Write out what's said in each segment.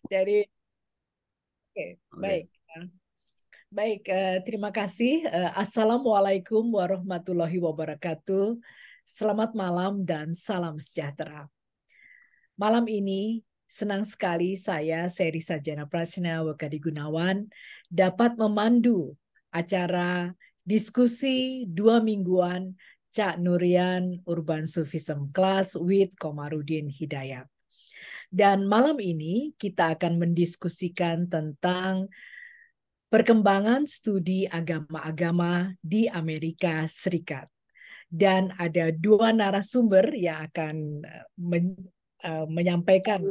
dari oke, baik. Oke. Baik, terima kasih. Assalamualaikum warahmatullahi wabarakatuh. Selamat malam dan salam sejahtera. Malam ini senang sekali saya, Seri Sarjana Prasna Wakadi Gunawan, dapat memandu acara diskusi 2 mingguan Cak Nurian Urban Sufism Class with Komarudin Hidayat. Dan malam ini kita akan mendiskusikan tentang perkembangan studi agama-agama di Amerika Serikat. Dan ada 2 narasumber yang akan menyampaikan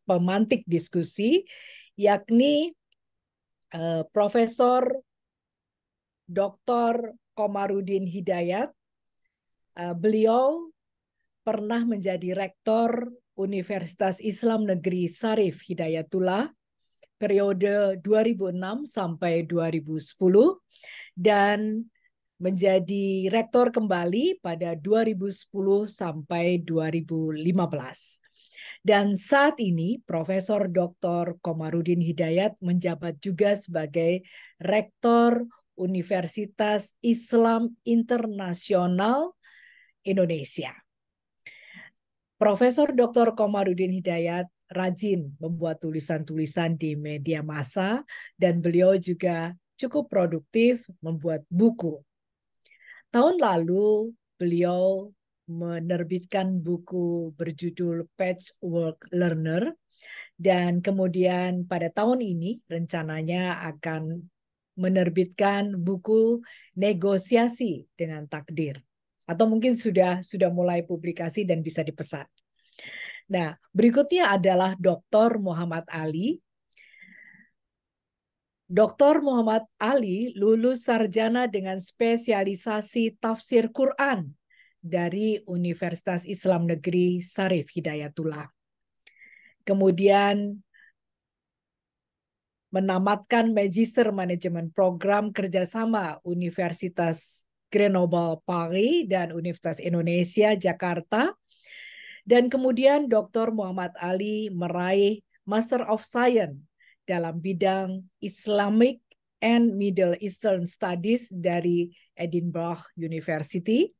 pemantik diskusi, yakni Profesor Dr. Komarudin Hidayat. Beliau pernah menjadi rektor Universitas Islam Negeri Syarif Hidayatullah periode 2006 sampai 2010 dan menjadi rektor kembali pada 2010 sampai 2015. Dan saat ini Profesor Dr. Komarudin Hidayat menjabat juga sebagai rektor Universitas Islam Internasional Indonesia. Profesor Dr. Komarudin Hidayat rajin membuat tulisan-tulisan di media massa dan beliau juga cukup produktif membuat buku. Tahun lalu beliau menerbitkan buku berjudul Patchwork Learner dan kemudian pada tahun ini rencananya akan menerbitkan buku Negosiasi dengan Takdir. Atau mungkin sudah mulai publikasi dan bisa dipesan. Nah, berikutnya adalah Dr. Muhammad Ali. Dr. Muhammad Ali lulus sarjana dengan spesialisasi tafsir Quran dari Universitas Islam Negeri Syarif Hidayatullah. Kemudian menamatkan Magister Manajemen Program Kerjasama Universitas Grenoble Paris dan Universitas Indonesia Jakarta. Dan kemudian Dr. Muhammad Ali meraih Master of Science dalam bidang Islamic and Middle Eastern Studies dari Edinburgh University,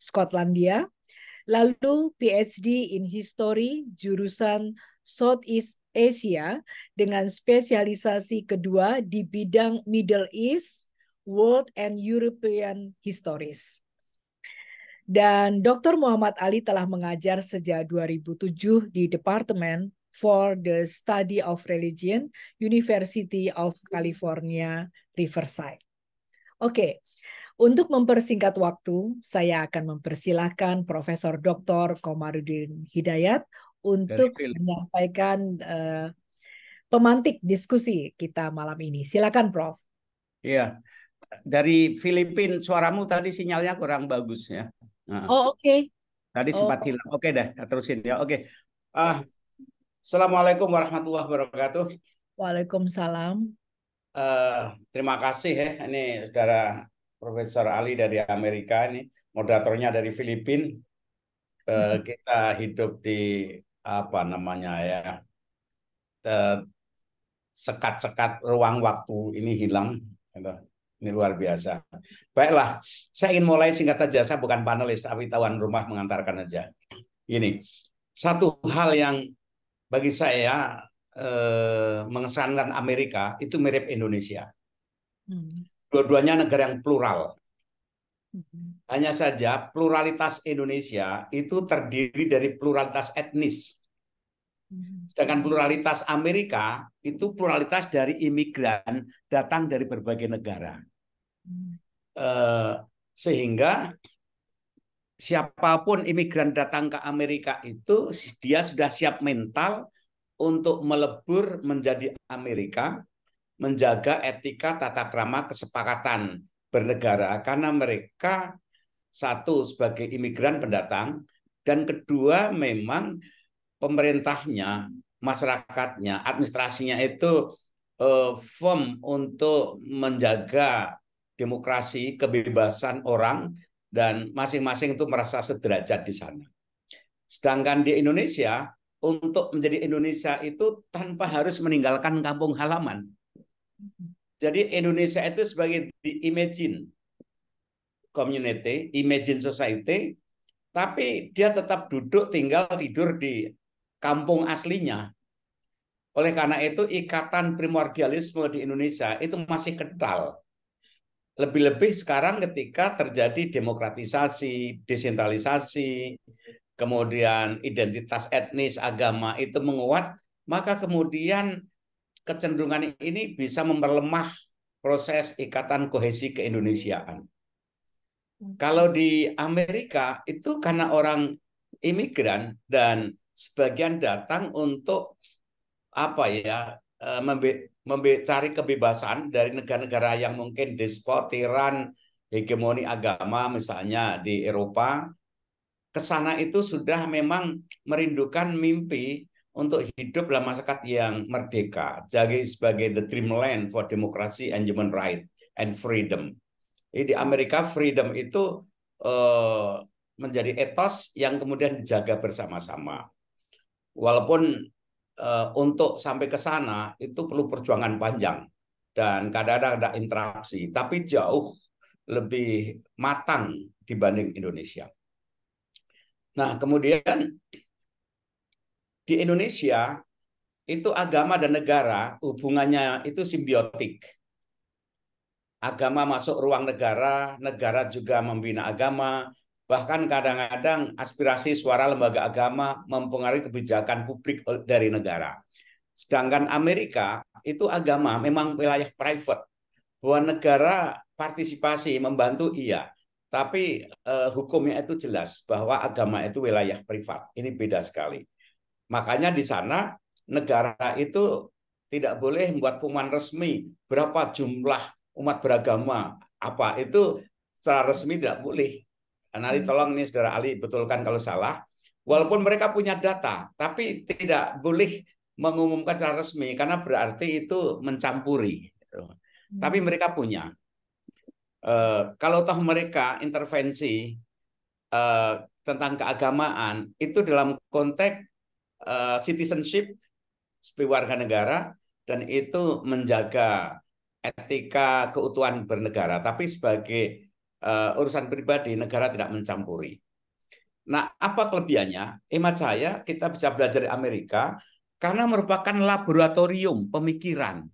Skotlandia. Lalu PhD in History jurusan Southeast Asia dengan spesialisasi kedua di bidang Middle East, World and European Histories. Dan Dr. Muhammad Ali telah mengajar sejak 2007 di Department for the Study of Religion, University of California, Riverside. Oke, untuk mempersingkat waktu, saya akan mempersilahkan Profesor Dr. Komarudin Hidayat untuk menyampaikan pemantik diskusi kita malam ini. Silakan, Prof. Iya, dari Filipina suaramu tadi sinyalnya kurang bagus ya. Nah, Oh, oke. tadi Oh, sempat hilang. Oke deh, terusin ya. Oke. Assalamualaikum warahmatullahi wabarakatuh. Waalaikumsalam. Terima kasih ya. Ini saudara Profesor Ali dari Amerika, ini moderatornya dari Filipina. Kita hidup di apa namanya ya, sekat-sekat ruang waktu ini hilang. Ini luar biasa. Baiklah, saya ingin mulai singkat saja. Saya bukan panelis, tapi tuan rumah mengantarkan saja. Ini satu hal yang bagi saya mengesankan Amerika itu mirip Indonesia. Dua-duanya negara yang plural. Hanya saja pluralitas Indonesia itu terdiri dari pluralitas etnis. Sedangkan pluralitas Amerika itu pluralitas dari imigran datang dari berbagai negara. Sehingga siapapun imigran datang ke Amerika itu dia sudah siap mental untuk melebur menjadi Amerika, menjaga etika, tata krama, kesepakatan bernegara, karena mereka satu sebagai imigran pendatang, dan kedua memang pemerintahnya, masyarakatnya, administrasinya itu firm untuk menjaga demokrasi, kebebasan orang, dan masing-masing itu merasa sederajat di sana. Sedangkan di Indonesia, untuk menjadi Indonesia itu tanpa harus meninggalkan kampung halaman. Jadi Indonesia itu sebagai the imagine community, imagine society, tapi dia tetap duduk, tinggal, tidur di kampung aslinya. Oleh karena itu ikatan primordialisme di Indonesia itu masih kental. Lebih-lebih sekarang ketika terjadi demokratisasi, desentralisasi, kemudian identitas etnis, agama itu menguat, maka kemudian kecenderungan ini bisa memperlemah proses ikatan kohesi keindonesiaan. Kalau di Amerika itu karena orang imigran dan sebagian datang untuk apa ya cari kebebasan dari negara-negara yang mungkin despot, tiran, hegemoni agama misalnya di Eropa, ke sana itu sudah memang merindukan mimpi untuk hidup dalam masyarakat yang merdeka, jadi sebagai the dreamland for democracy and human right and freedom. Di Amerika freedom itu menjadi etos yang kemudian dijaga bersama-sama. Walaupun untuk sampai ke sana itu perlu perjuangan panjang dan kadang-kadang ada interaksi, tapi jauh lebih matang dibanding Indonesia. Nah, kemudian di Indonesia itu agama dan negara hubungannya itu simbiotik. Agama masuk ruang negara, negara juga membina agama, bahkan kadang-kadang aspirasi suara lembaga agama mempengaruhi kebijakan publik dari negara. Sedangkan Amerika itu agama memang wilayah private, bahwa negara partisipasi membantu iya, tapi hukumnya itu jelas bahwa agama itu wilayah privat. Ini beda sekali. Makanya di sana negara itu tidak boleh membuat pengumuman resmi berapa jumlah umat beragama apa itu secara resmi tidak boleh. Nanti tolong nih Saudara Ali betulkan kalau salah. Walaupun mereka punya data, tapi tidak boleh mengumumkan secara resmi karena berarti itu mencampuri. Tapi mereka punya. Kalau toh mereka intervensi tentang keagamaan itu dalam konteks citizenship sebagai warga negara dan itu menjaga etika keutuhan bernegara, tapi sebagai urusan pribadi negara tidak mencampuri. Nah, apa kelebihannya? Hemat saya kita bisa belajar dari Amerika karena merupakan laboratorium pemikiran.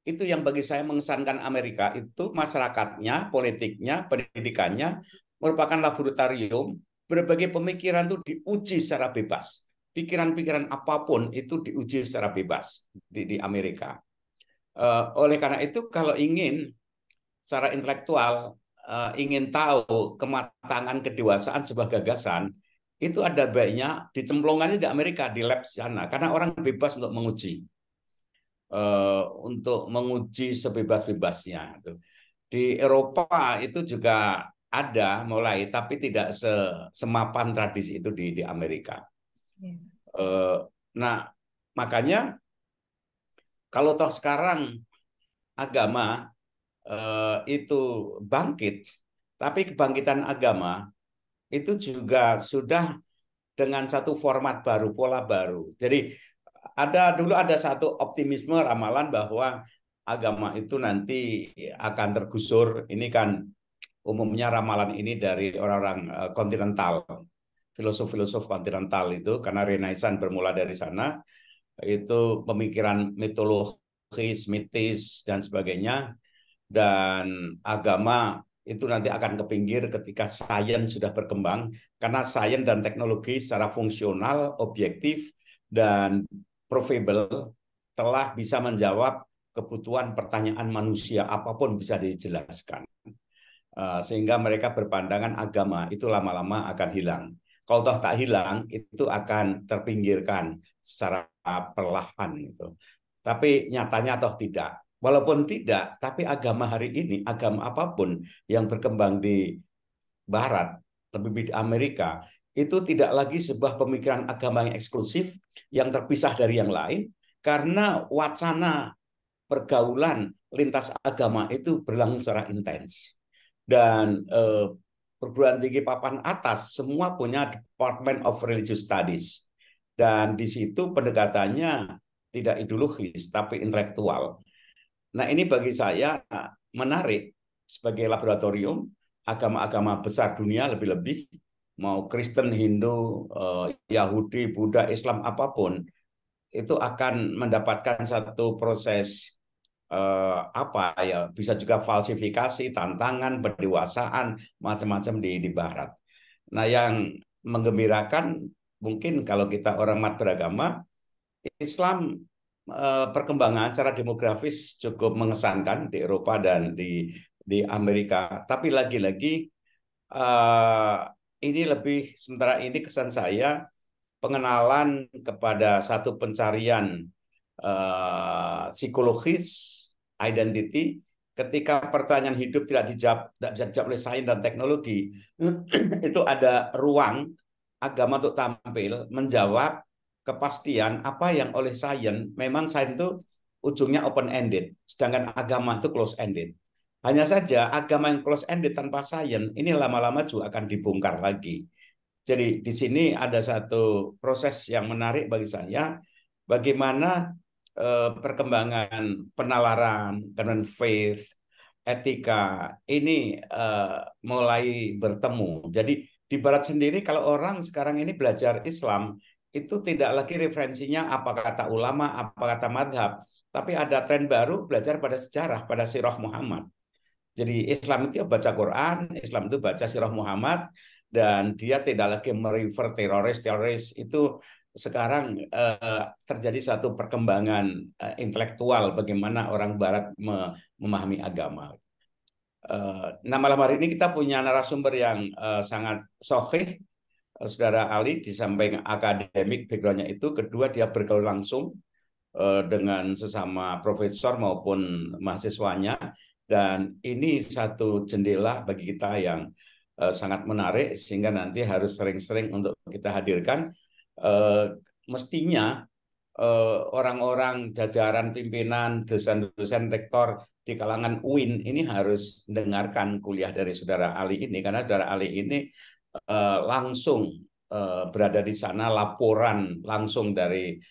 Itu yang bagi saya mengesankan Amerika itu masyarakatnya, politiknya, pendidikannya merupakan laboratorium, berbagai pemikiran itu diuji secara bebas. Pikiran-pikiran apapun itu diuji secara bebas di Amerika. Oleh karena itu kalau ingin secara intelektual ingin tahu kematangan kedewasaan sebuah gagasan, itu ada baiknya dicemplungkannya di Amerika, di lab sana, karena orang bebas untuk menguji. Untuk menguji sebebas-bebasnya. Di Eropa itu juga ada mulai, tapi tidak semapan tradisi itu di Amerika. Nah, makanya kalau toh sekarang agama itu bangkit, tapi kebangkitan agama itu juga sudah dengan satu format baru, pola baru. Jadi dulu ada satu optimisme ramalan bahwa agama itu nanti akan tergusur. Ini kan umumnya ramalan ini dari orang-orang kontinental, filosof-filosof kontinental itu, karena Renaissance bermula dari sana, itu pemikiran mitologis, mitis, dan sebagainya. Dan agama itu nanti akan ke pinggir ketika sains sudah berkembang, karena sains dan teknologi secara fungsional, objektif, dan provable telah bisa menjawab kebutuhan pertanyaan manusia apapun bisa dijelaskan. Sehingga mereka berpandangan agama itu lama-lama akan hilang. Kalau toh tak hilang, itu akan terpinggirkan secara perlahan. Gitu. Tapi nyatanya toh tidak. Walaupun tidak, tapi agama hari ini, agama apapun yang berkembang di Barat, lebih di Amerika, itu tidak lagi sebuah pemikiran agama yang eksklusif, yang terpisah dari yang lain, karena wacana pergaulan lintas agama itu berlangsung secara intens. Dan perguruan tinggi papan atas semua punya Department of Religious Studies. Dan di situ pendekatannya tidak ideologis, tapi intelektual. Nah, ini bagi saya menarik sebagai laboratorium agama-agama besar dunia, lebih-lebih mau Kristen, Hindu, Yahudi, Buddha, Islam, apapun, itu akan mendapatkan satu proses apa ya, bisa juga falsifikasi, tantangan, pendewasaan, macam-macam di barat. Nah, yang menggembirakan mungkin kalau kita orang umat beragama, Islam perkembangan secara demografis cukup mengesankan di Eropa dan di Amerika. Tapi lagi-lagi ini lebih, sementara ini kesan saya pengenalan kepada satu pencarian psikologis, identity, ketika pertanyaan hidup tidak bisa dijawab oleh sains dan teknologi, itu ada ruang agama untuk tampil menjawab kepastian apa yang oleh sains, memang sains itu ujungnya open ended, sedangkan agama itu close ended. Hanya saja agama yang close ended tanpa sains ini lama-lama juga akan dibongkar lagi. Jadi di sini ada satu proses yang menarik bagi saya, bagaimana perkembangan penalaran dan faith, etika ini mulai bertemu. Jadi di Barat sendiri kalau orang sekarang ini belajar Islam itu tidak lagi referensinya apa kata ulama, apa kata madhab, tapi ada tren baru belajar pada sejarah, pada sirah Muhammad. Jadi Islam itu baca Quran, Islam itu baca sirah Muhammad, dan dia tidak lagi merefer teroris itu. Sekarang terjadi satu perkembangan intelektual bagaimana orang Barat memahami agama. Nah, malam hari ini kita punya narasumber yang sangat sahih, Saudara Ali, di samping akademik background-nya itu, kedua dia bergaul langsung dengan sesama profesor maupun mahasiswanya, dan ini satu jendela bagi kita yang sangat menarik, sehingga nanti harus sering-sering untuk kita hadirkan. Mestinya orang-orang jajaran pimpinan, dosen-dosen, rektor di kalangan UIN ini harus mendengarkan kuliah dari Saudara Ali ini, karena Saudara Ali ini langsung berada di sana, laporan langsung dari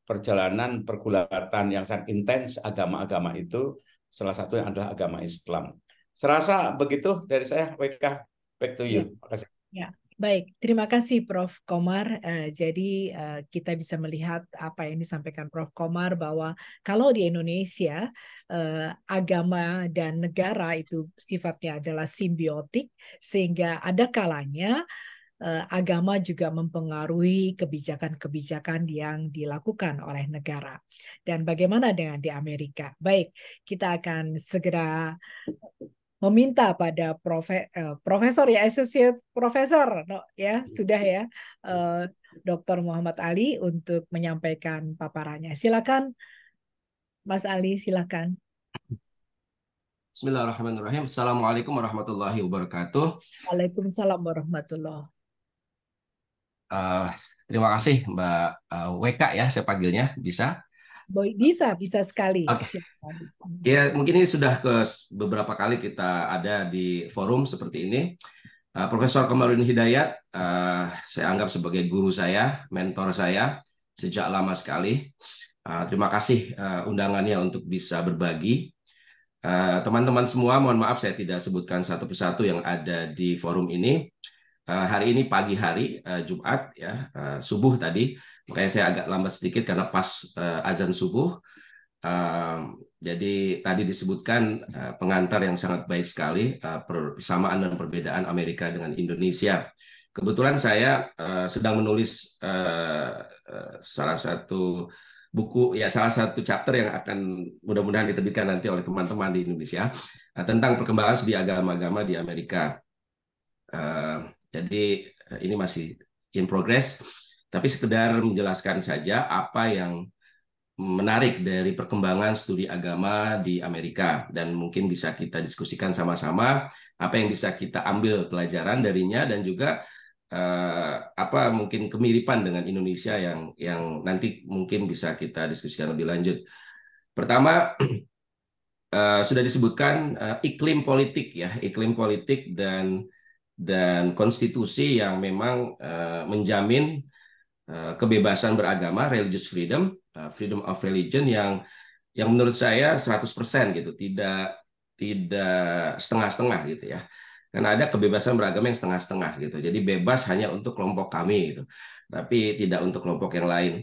perjalanan pergulatan yang sangat intens agama-agama itu, salah satunya adalah agama Islam. Serasa begitu dari saya, WK. Back to you. Terima kasih. Ya. Baik, terima kasih Prof. Komar. Jadi kita bisa melihat apa yang disampaikan Prof. Komar, bahwa kalau di Indonesia agama dan negara itu sifatnya adalah simbiotik, sehingga ada kalanya agama juga mempengaruhi kebijakan-kebijakan yang dilakukan oleh negara. Dan bagaimana dengan di Amerika? Baik, kita akan segera meminta pada profesor ya, associate profesor, ya sudah ya, Dr. Muhammad Ali untuk menyampaikan paparannya. Silakan, Mas Ali, silakan. Bismillahirrahmanirrahim. Assalamualaikum warahmatullahi wabarakatuh. Waalaikumsalam warahmatullahi. Terima kasih Mbak WK ya, saya panggilnya, bisa? Bisa sekali. Okay. Ya, mungkin ini sudah ke beberapa kali kita ada di forum seperti ini. Profesor Komarudin Hidayat, saya anggap sebagai guru saya, mentor saya sejak lama sekali. Terima kasih undangannya untuk bisa berbagi. Teman-teman semua, mohon maaf saya tidak sebutkan satu persatu yang ada di forum ini. Hari ini pagi hari, Jumat, ya, subuh tadi, makanya saya agak lambat sedikit karena pas azan subuh. Jadi tadi disebutkan pengantar yang sangat baik sekali, persamaan dan perbedaan Amerika dengan Indonesia. Kebetulan saya sedang menulis salah satu buku, ya salah satu chapter yang akan mudah-mudahan diterbitkan nanti oleh teman-teman di Indonesia tentang perkembangan studi agama-agama di Amerika. Jadi ini masih in progress, tapi sekedar menjelaskan saja apa yang menarik dari perkembangan studi agama di Amerika, dan mungkin bisa kita diskusikan sama-sama apa yang bisa kita ambil pelajaran darinya, dan juga apa mungkin kemiripan dengan Indonesia yang nanti mungkin bisa kita diskusikan lebih lanjut. Pertama, sudah disebutkan iklim politik ya, iklim politik dan konstitusi yang memang menjamin kebebasan beragama, religious freedom, freedom of religion yang menurut saya 100% gitu, tidak setengah-setengah gitu ya. Karena ada kebebasan beragama yang setengah-setengah gitu. Jadi bebas hanya untuk kelompok kami gitu, tapi tidak untuk kelompok yang lain.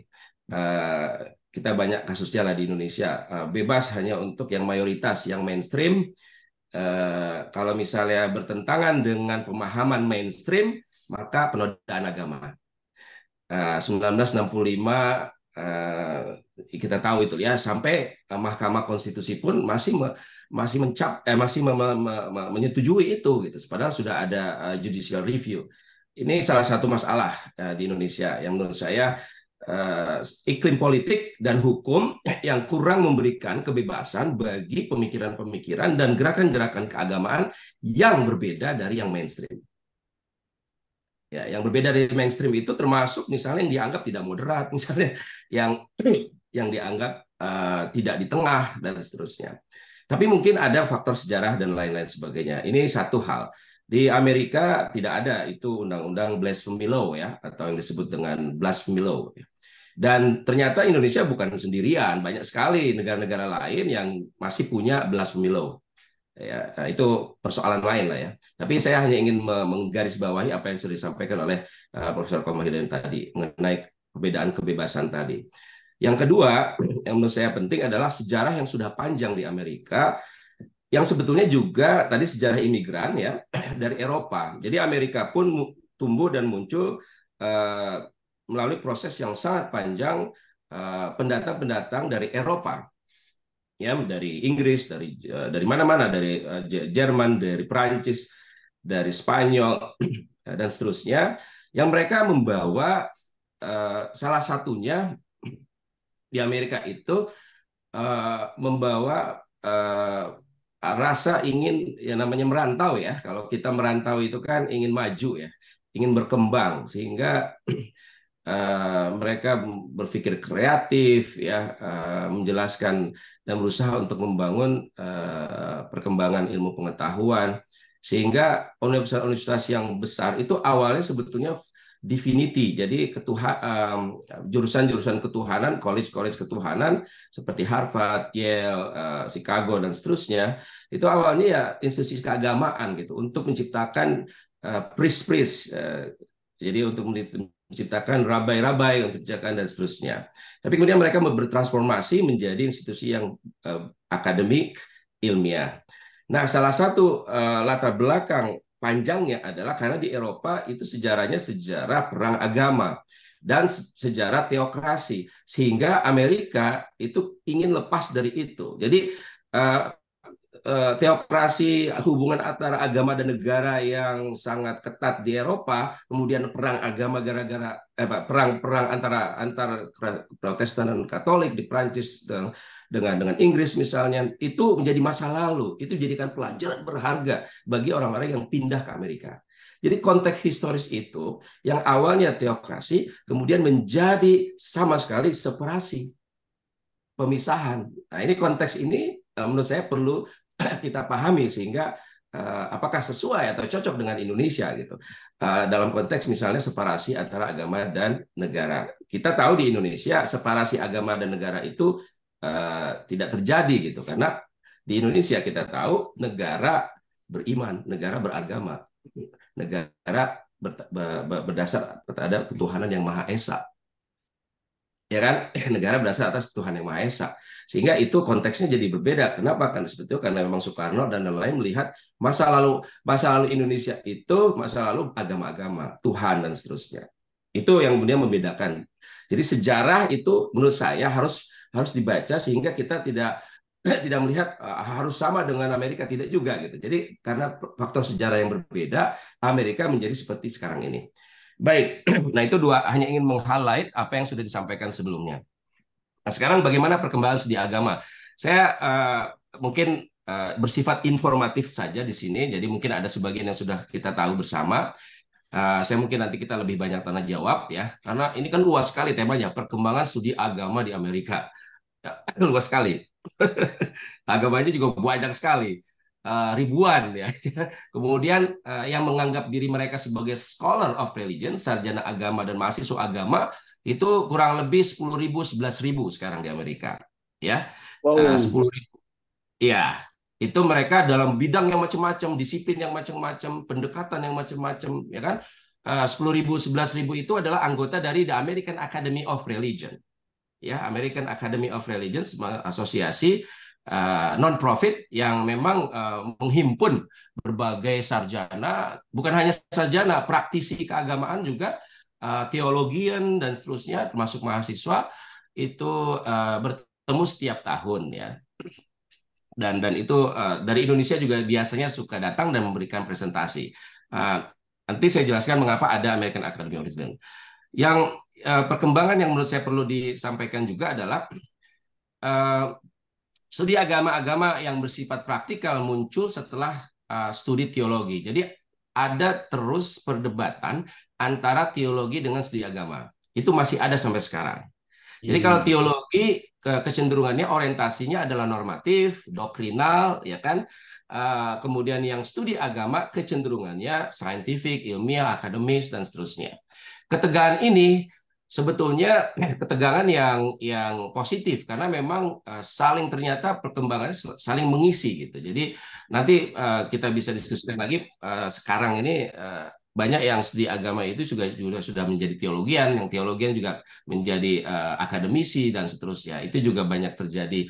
Kita banyak kasusnya lah di Indonesia. Bebas hanya untuk yang mayoritas, yang mainstream. Kalau misalnya bertentangan dengan pemahaman mainstream, maka penodaan agama. 1965 kita tahu itu ya, sampai Mahkamah Konstitusi pun masih menyetujui itu gitu. Padahal sudah ada judicial review. Ini salah satu masalah di Indonesia yang menurut saya iklim politik dan hukum yang kurang memberikan kebebasan bagi pemikiran-pemikiran dan gerakan-gerakan keagamaan yang berbeda dari yang mainstream. Ya, yang berbeda dari mainstream itu termasuk misalnya yang dianggap tidak moderat, misalnya yang dianggap tidak di tengah dan seterusnya. Tapi mungkin ada faktor sejarah dan lain-lain sebagainya. Ini satu hal. Di Amerika tidak ada itu undang-undang blasphemy law ya, atau yang disebut dengan blasphemy law. Dan ternyata Indonesia bukan sendirian, banyak sekali negara-negara lain yang masih punya blasphemy law. Ya, itu persoalan lain lah ya. Tapi saya hanya ingin menggarisbawahi apa yang sudah disampaikan oleh Profesor Komar Hidayat tadi mengenai perbedaan kebebasan tadi. Yang kedua, yang menurut saya penting adalah sejarah yang sudah panjang di Amerika, yang sebetulnya juga tadi sejarah imigran ya dari Eropa. Jadi Amerika pun tumbuh dan muncul melalui proses yang sangat panjang, pendatang-pendatang dari Eropa. Ya, dari Inggris, dari mana-mana, dari Jerman, dari Prancis, dari Spanyol dan seterusnya, yang mereka membawa salah satunya di Amerika itu membawa rasa ingin yang namanya merantau ya. Kalau kita merantau itu kan ingin maju ya, ingin berkembang, sehingga mereka berpikir kreatif ya, menjelaskan dan berusaha untuk membangun perkembangan ilmu pengetahuan, sehingga universitas-universitas yang besar itu awalnya sebetulnya divinity, jadi jurusan-jurusan ketuhanan, college ketuhanan seperti Harvard, Yale, Chicago dan seterusnya, itu awalnya ya institusi keagamaan gitu, untuk menciptakan priest, jadi untuk menciptakan rabai-rabai untuk jagaan dan seterusnya. Tapi kemudian mereka bertransformasi menjadi institusi yang akademik, ilmiah. Nah, salah satu latar belakang panjangnya adalah karena di Eropa itu sejarahnya sejarah perang agama dan sejarah teokrasi, sehingga Amerika itu ingin lepas dari itu. Jadi teokrasi, hubungan antara agama dan negara yang sangat ketat di Eropa, kemudian perang agama gara-gara perang antara Protestan dan Katolik di Prancis dengan Inggris misalnya, itu menjadi masa lalu. Itu jadikan pelajaran berharga bagi orang-orang yang pindah ke Amerika. Jadi konteks historis itu yang awalnya teokrasi kemudian menjadi sama sekali separasi, pemisahan. Nah, ini konteks ini menurut saya perlu kita pahami, sehingga apakah sesuai atau cocok dengan Indonesia gitu, dalam konteks misalnya separasi antara agama dan negara. Kita tahu di Indonesia separasi agama dan negara itu tidak terjadi gitu, karena di Indonesia kita tahu negara beriman, negara beragama, negara berdasar pada ketuhanan yang Maha Esa, ya kan? Negara berdasar atas Tuhan yang Maha Esa. Sehingga itu konteksnya jadi berbeda. Kenapa? Karena memang Soekarno dan lain-lain melihat masa lalu Indonesia itu masa lalu agama-agama, Tuhan dan seterusnya. Itu yang kemudian membedakan. Jadi sejarah itu menurut saya harus dibaca, sehingga kita tidak melihat harus sama dengan Amerika, tidak juga gitu. Jadi karena faktor sejarah yang berbeda, Amerika menjadi seperti sekarang ini. Baik, nah itu hanya ingin meng-highlight apa yang sudah disampaikan sebelumnya. Nah, sekarang bagaimana perkembangan studi agama? Saya mungkin bersifat informatif saja di sini, jadi mungkin ada sebagian yang sudah kita tahu bersama. Saya mungkin nanti kita lebih banyak tanya jawab ya, karena ini kan luas sekali temanya, perkembangan studi agama di Amerika. Ya, luas sekali. Agamanya juga banyak sekali. Ribuan ya. Kemudian yang menganggap diri mereka sebagai scholar of religion, sarjana agama dan mahasiswa agama, itu kurang lebih 10.000, 11.000 sekarang di Amerika. Ya, Wow. 10.000. Ya, itu mereka dalam bidang yang macam-macam, disiplin yang macam-macam, pendekatan yang macam-macam, ya kan? 10.000, 11.000 itu adalah anggota dari The American Academy of Religion. Ya, American Academy of Religion, asosiasi non-profit yang memang menghimpun berbagai sarjana, bukan hanya sarjana, praktisi keagamaan juga, teologian dan seterusnya, termasuk mahasiswa itu bertemu setiap tahun ya. Dan itu dari Indonesia juga biasanya suka datang dan memberikan presentasi. Nanti saya jelaskan mengapa ada American Academy of Religion. Yang perkembangan yang menurut saya perlu disampaikan juga adalah studi agama-agama yang bersifat praktikal muncul setelah studi teologi. Jadi ada terus perdebatan antara teologi dengan studi agama. Itu masih ada sampai sekarang. Jadi kalau teologi kecenderungannya orientasinya adalah normatif, doktrinal, ya kan. Kemudian yang studi agama kecenderungannya saintifik, ilmiah, akademis dan seterusnya. Ketegangan ini sebetulnya ketegangan yang positif karena memang saling ternyata perkembangannya saling mengisi gitu. Jadi nanti kita bisa diskusikan lagi sekarang ini. Banyak yang studi agama itu juga sudah menjadi teologian, yang teologian juga menjadi akademisi dan seterusnya. Itu juga banyak terjadi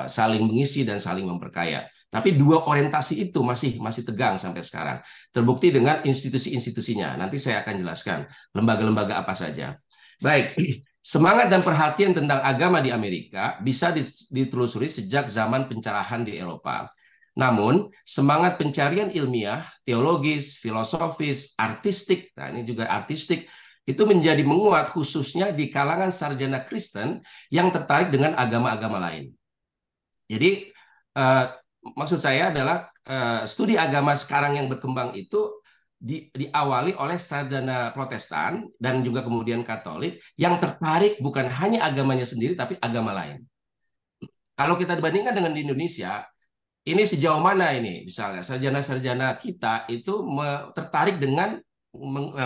saling mengisi dan saling memperkaya. Tapi dua orientasi itu masih tegang sampai sekarang. Terbukti dengan institusi-institusinya. Nanti saya akan jelaskan lembaga-lembaga apa saja. Baik, semangat dan perhatian tentang agama di Amerika bisa ditelusuri sejak zaman pencerahan di Eropa. Namun, semangat pencarian ilmiah, teologis, filosofis, artistik, nah ini juga artistik, itu menjadi menguat khususnya di kalangan sarjana Kristen yang tertarik dengan agama-agama lain. Jadi, maksud saya adalah studi agama sekarang yang berkembang itu diawali oleh sarjana Protestan dan juga kemudian Katolik yang tertarik bukan hanya agamanya sendiri, tapi agama lain. Kalau kita bandingkan dengan di Indonesia, ini sejauh mana ini misalnya sarjana-sarjana kita itu tertarik dengan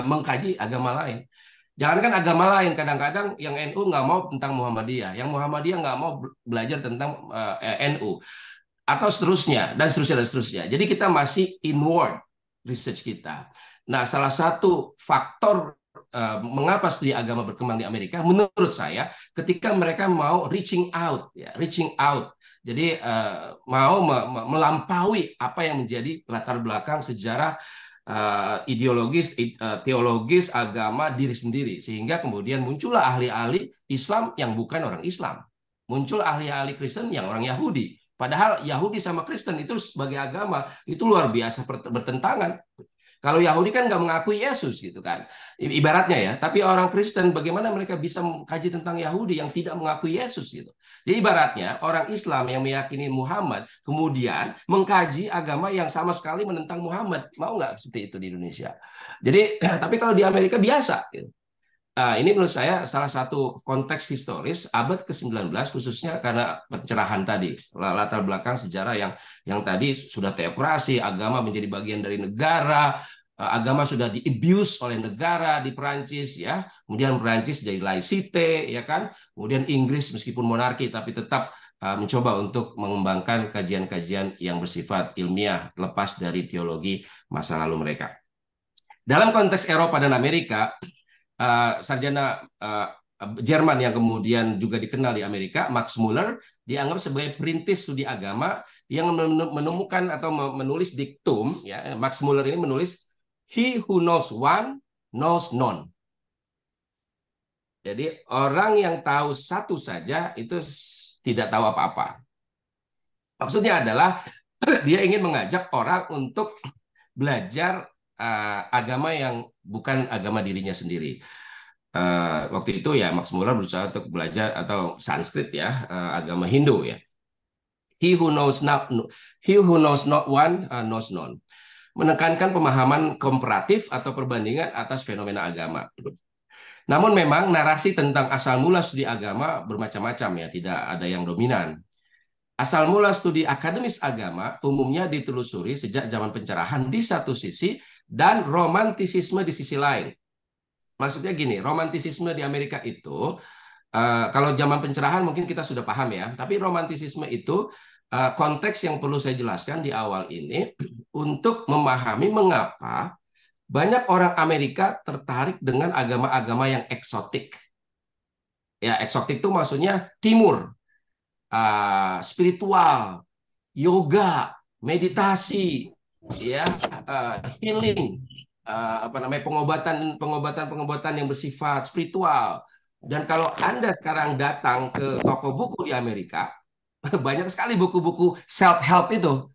mengkaji agama lain. Jangankan agama lain, kadang-kadang yang NU nggak mau tentang Muhammadiyah, yang Muhammadiyah nggak mau belajar tentang NU, atau seterusnya, dan seterusnya, dan seterusnya. Jadi kita masih inward research kita. Nah, salah satu faktor mengapa studi agama berkembang di Amerika, menurut saya, ketika mereka mau reaching out, ya, reaching out. Jadi mau melampaui apa yang menjadi latar belakang sejarah ideologis, teologis, agama diri sendiri. Sehingga kemudian muncullah ahli-ahli Islam yang bukan orang Islam. Muncul ahli-ahli Kristen yang orang Yahudi. Padahal Yahudi sama Kristen itu sebagai agama itu luar biasa bertentangan. Kalau Yahudi kan nggak mengakui Yesus gitu kan, ibaratnya ya. Tapi orang Kristen bagaimana mereka bisa mengkaji tentang Yahudi yang tidak mengakui Yesus gitu. Jadi ibaratnya orang Islam yang meyakini Muhammad kemudian mengkaji agama yang sama sekali menentang Muhammad, mau nggak seperti itu di Indonesia? Jadi tapi kalau di Amerika biasa. Gitu. Ini menurut saya salah satu konteks historis abad ke-19 khususnya karena pencerahan tadi, latar belakang sejarah yang tadi sudah teokrasi, agama menjadi bagian dari negara, agama sudah di-abuse oleh negara di Perancis ya, kemudian Perancis jadi laicite ya kan, kemudian Inggris meskipun monarki tapi tetap mencoba untuk mengembangkan kajian-kajian yang bersifat ilmiah lepas dari teologi masa lalu mereka. Dalam konteks Eropa dan Amerika, sarjana Jerman yang kemudian juga dikenal di Amerika, Max Muller, dianggap sebagai perintis studi agama yang menemukan atau menulis diktum. Ya, Max Muller ini menulis "He who knows one knows none". Jadi orang yang tahu satu saja itu tidak tahu apa-apa. Maksudnya adalah dia ingin mengajak orang untuk belajar agama yang bukan agama dirinya sendiri. Waktu itu ya Max Muller berusaha untuk belajar atau Sanskrit ya, agama Hindu ya. He who knows not one knows none. Menekankan pemahaman komparatif atau perbandingan atas fenomena agama. Namun memang narasi tentang asal mula studi agama bermacam-macam ya, tidak ada yang dominan. Asal mula studi akademis agama umumnya ditelusuri sejak zaman pencerahan di satu sisi dan romantisisme di sisi lain. Maksudnya gini, romantisisme di Amerika itu, kalau zaman pencerahan mungkin kita sudah paham ya, tapi romantisisme itu konteks yang perlu saya jelaskan di awal ini untuk memahami mengapa banyak orang Amerika tertarik dengan agama-agama yang eksotik. Ya, eksotik itu maksudnya timur, spiritual, yoga, meditasi, ya, healing, pengobatan yang bersifat spiritual. Dan kalau Anda sekarang datang ke toko buku di Amerika, banyak sekali buku-buku self help itu,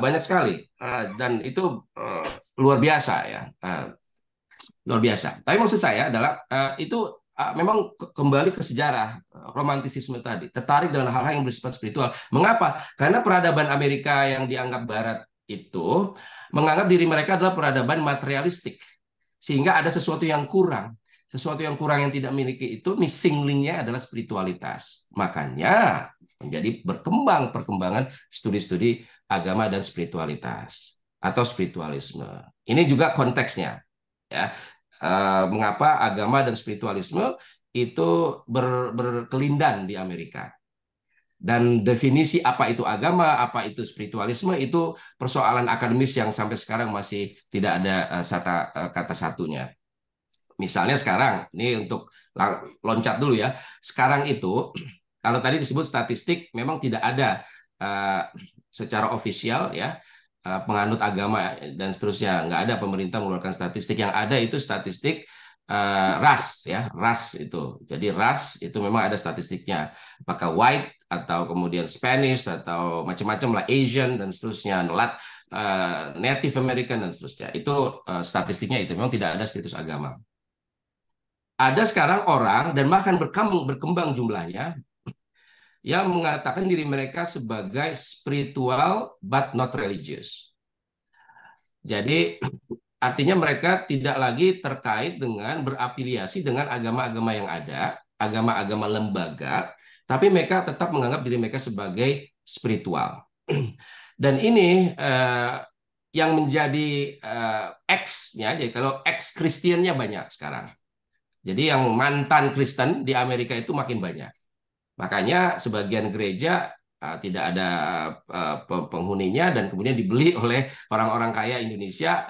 banyak sekali, dan itu luar biasa ya, luar biasa. Tapi maksud saya adalah itu memang kembali ke sejarah romantisisme tadi, tertarik dengan hal-hal yang bersifat spiritual. Mengapa? Karena peradaban Amerika yang dianggap Barat itu menganggap diri mereka adalah peradaban materialistik, sehingga ada sesuatu yang kurang. Sesuatu yang kurang yang tidak miliki itu, missing link-nya adalah spiritualitas. Makanya menjadi berkembang perkembangan studi-studi agama dan spiritualitas atau spiritualisme. Ini juga konteksnya, ya. Mengapa agama dan spiritualisme itu berkelindan di Amerika. Dan definisi apa itu agama, apa itu spiritualisme, itu persoalan akademis yang sampai sekarang masih tidak ada kata satunya. Misalnya sekarang, ini untuk loncat dulu ya. Sekarang itu, kalau tadi disebut statistik, memang tidak ada secara ofisial ya, penganut agama dan seterusnya. Nggak ada pemerintah mengeluarkan statistik. Yang ada itu statistik ras ya, ras itu. Jadi ras itu memang ada statistiknya. Apakah white atau kemudian Spanish atau macam-macam lah, Asian dan seterusnya, Native American dan seterusnya. Itu statistiknya itu memang tidak ada status agama. Ada sekarang orang dan bahkan berkembang jumlahnya yang mengatakan diri mereka sebagai spiritual but not religious. Jadi artinya mereka tidak lagi terkait dengan berafiliasi dengan agama-agama yang ada, agama-agama lembaga, tapi mereka tetap menganggap diri mereka sebagai spiritual. Dan ini yang menjadi X-nya, jadi kalau X-Kristiannya banyak sekarang. Jadi yang mantan Kristen di Amerika itu makin banyak. Makanya sebagian gereja tidak ada penghuninya dan kemudian dibeli oleh orang-orang kaya Indonesia.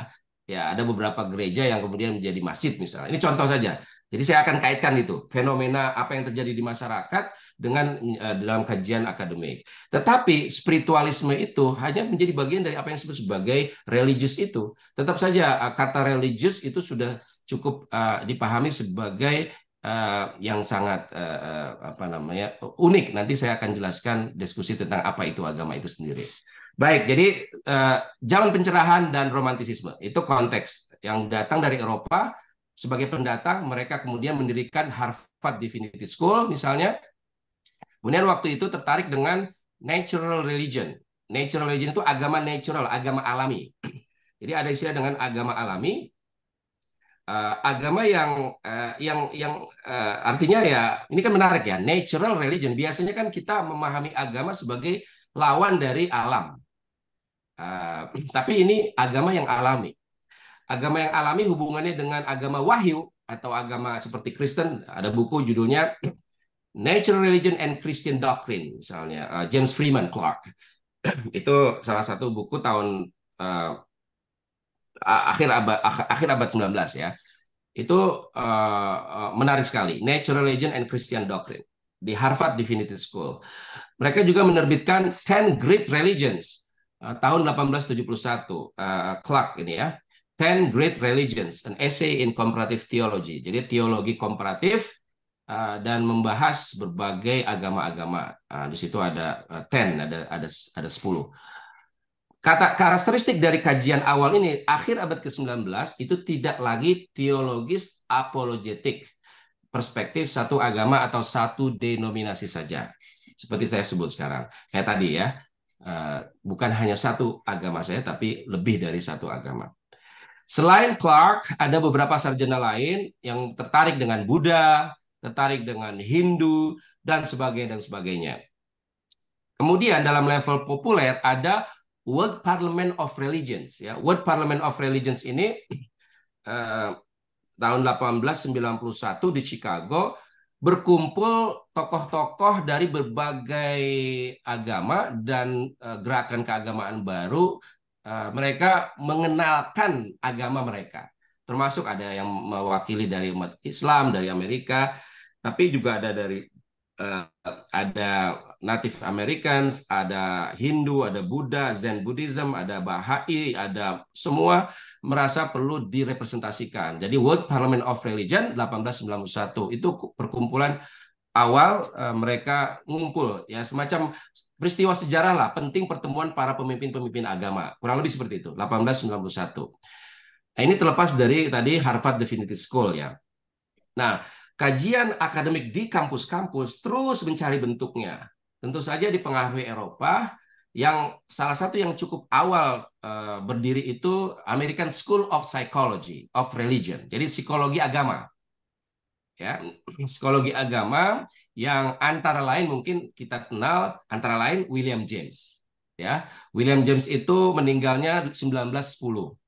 Ya, ada beberapa gereja yang kemudian menjadi masjid misalnya. Ini contoh saja. Jadi saya akan kaitkan itu fenomena apa yang terjadi di masyarakat dengan dalam kajian akademik. Tetapi spiritualisme itu hanya menjadi bagian dari apa yang disebut sebagai religious itu. Tetap saja kata religious itu sudah cukup dipahami sebagai yang sangat unik. Nanti saya akan jelaskan diskusi tentang apa itu agama itu sendiri. Baik, jadi zaman pencerahan dan romantisisme itu konteks yang datang dari Eropa sebagai pendatang. Mereka kemudian mendirikan Harvard Divinity School misalnya. Kemudian waktu itu tertarik dengan natural religion. Natural religion itu agama natural, agama alami. Jadi ada istilah dengan agama alami. Agama yang artinya ya, ini kan menarik ya, natural religion. Biasanya kan kita memahami agama sebagai lawan dari alam. Tapi ini agama yang alami. Agama yang alami hubungannya dengan agama wahyu atau agama seperti Kristen. Ada buku judulnya Natural Religion and Christian Doctrine, misalnya James Freeman Clark. Itu salah satu buku tahun akhir abad 19 ya. Itu menarik sekali. Natural Religion and Christian Doctrine di Harvard Divinity School. Mereka juga menerbitkan 10 Great Religions tahun 1871. Clark ini ya. 10 Great Religions, an essay in comparative theology. Jadi teologi komparatif dan membahas berbagai agama-agama. Di situ ada 10, ada 10. Karakteristik dari kajian awal ini, akhir abad ke-19, itu tidak lagi teologis apologetik, perspektif satu agama atau satu denominasi saja. Seperti saya sebut sekarang. Kayak tadi ya, bukan hanya satu agama saya, tapi lebih dari satu agama. Selain Clark, ada beberapa sarjana lain yang tertarik dengan Buddha, tertarik dengan Hindu, dan sebagainya. Kemudian dalam level populer ada World Parliament of Religions. Ya, World Parliament of Religions ini tahun 1891 di Chicago berkumpul tokoh-tokoh dari berbagai agama dan gerakan keagamaan baru. Mereka mengenalkan agama mereka. Termasuk ada yang mewakili dari umat Islam, dari Amerika, tapi juga ada dari ada Native Americans, ada Hindu, ada Buddha, Zen Buddhism, ada Bahai, ada semua merasa perlu direpresentasikan. Jadi World Parliament of Religion 1891 itu perkumpulan awal mereka ngumpul, ya semacam peristiwa sejarah lah, penting pertemuan para pemimpin-pemimpin agama. Kurang lebih seperti itu, 1891. Nah, ini terlepas dari tadi Harvard Divinity School ya. Nah, kajian akademik di kampus-kampus terus mencari bentuknya. Tentu saja dipengaruhi Eropa, yang salah satu yang cukup awal berdiri itu American School of Psychology of Religion. Jadi psikologi agama. Ya, psikologi agama yang antara lain mungkin kita kenal antara lain William James. Ya, William James itu meninggalnya 1910.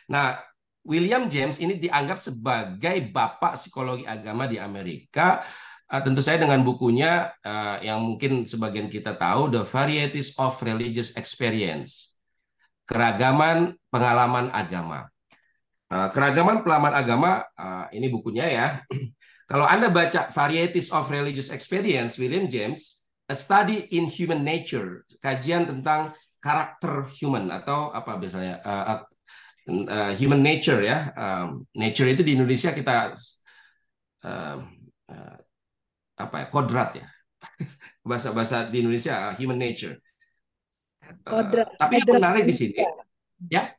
Nah, William James ini dianggap sebagai bapak psikologi agama di Amerika. Tentu saya dengan bukunya yang mungkin sebagian kita tahu, The Varieties of Religious Experience, keragaman pengalaman agama. Keragaman pengalaman agama, ini bukunya ya. Kalau Anda baca Varieties of Religious Experience, William James, A Study in Human Nature, kajian tentang karakter human atau apa biasanya human nature ya. Nature itu di Indonesia kita apa ya, kodrat ya. Bahasa di Indonesia human nature. Tapi yang menarik di sini ya.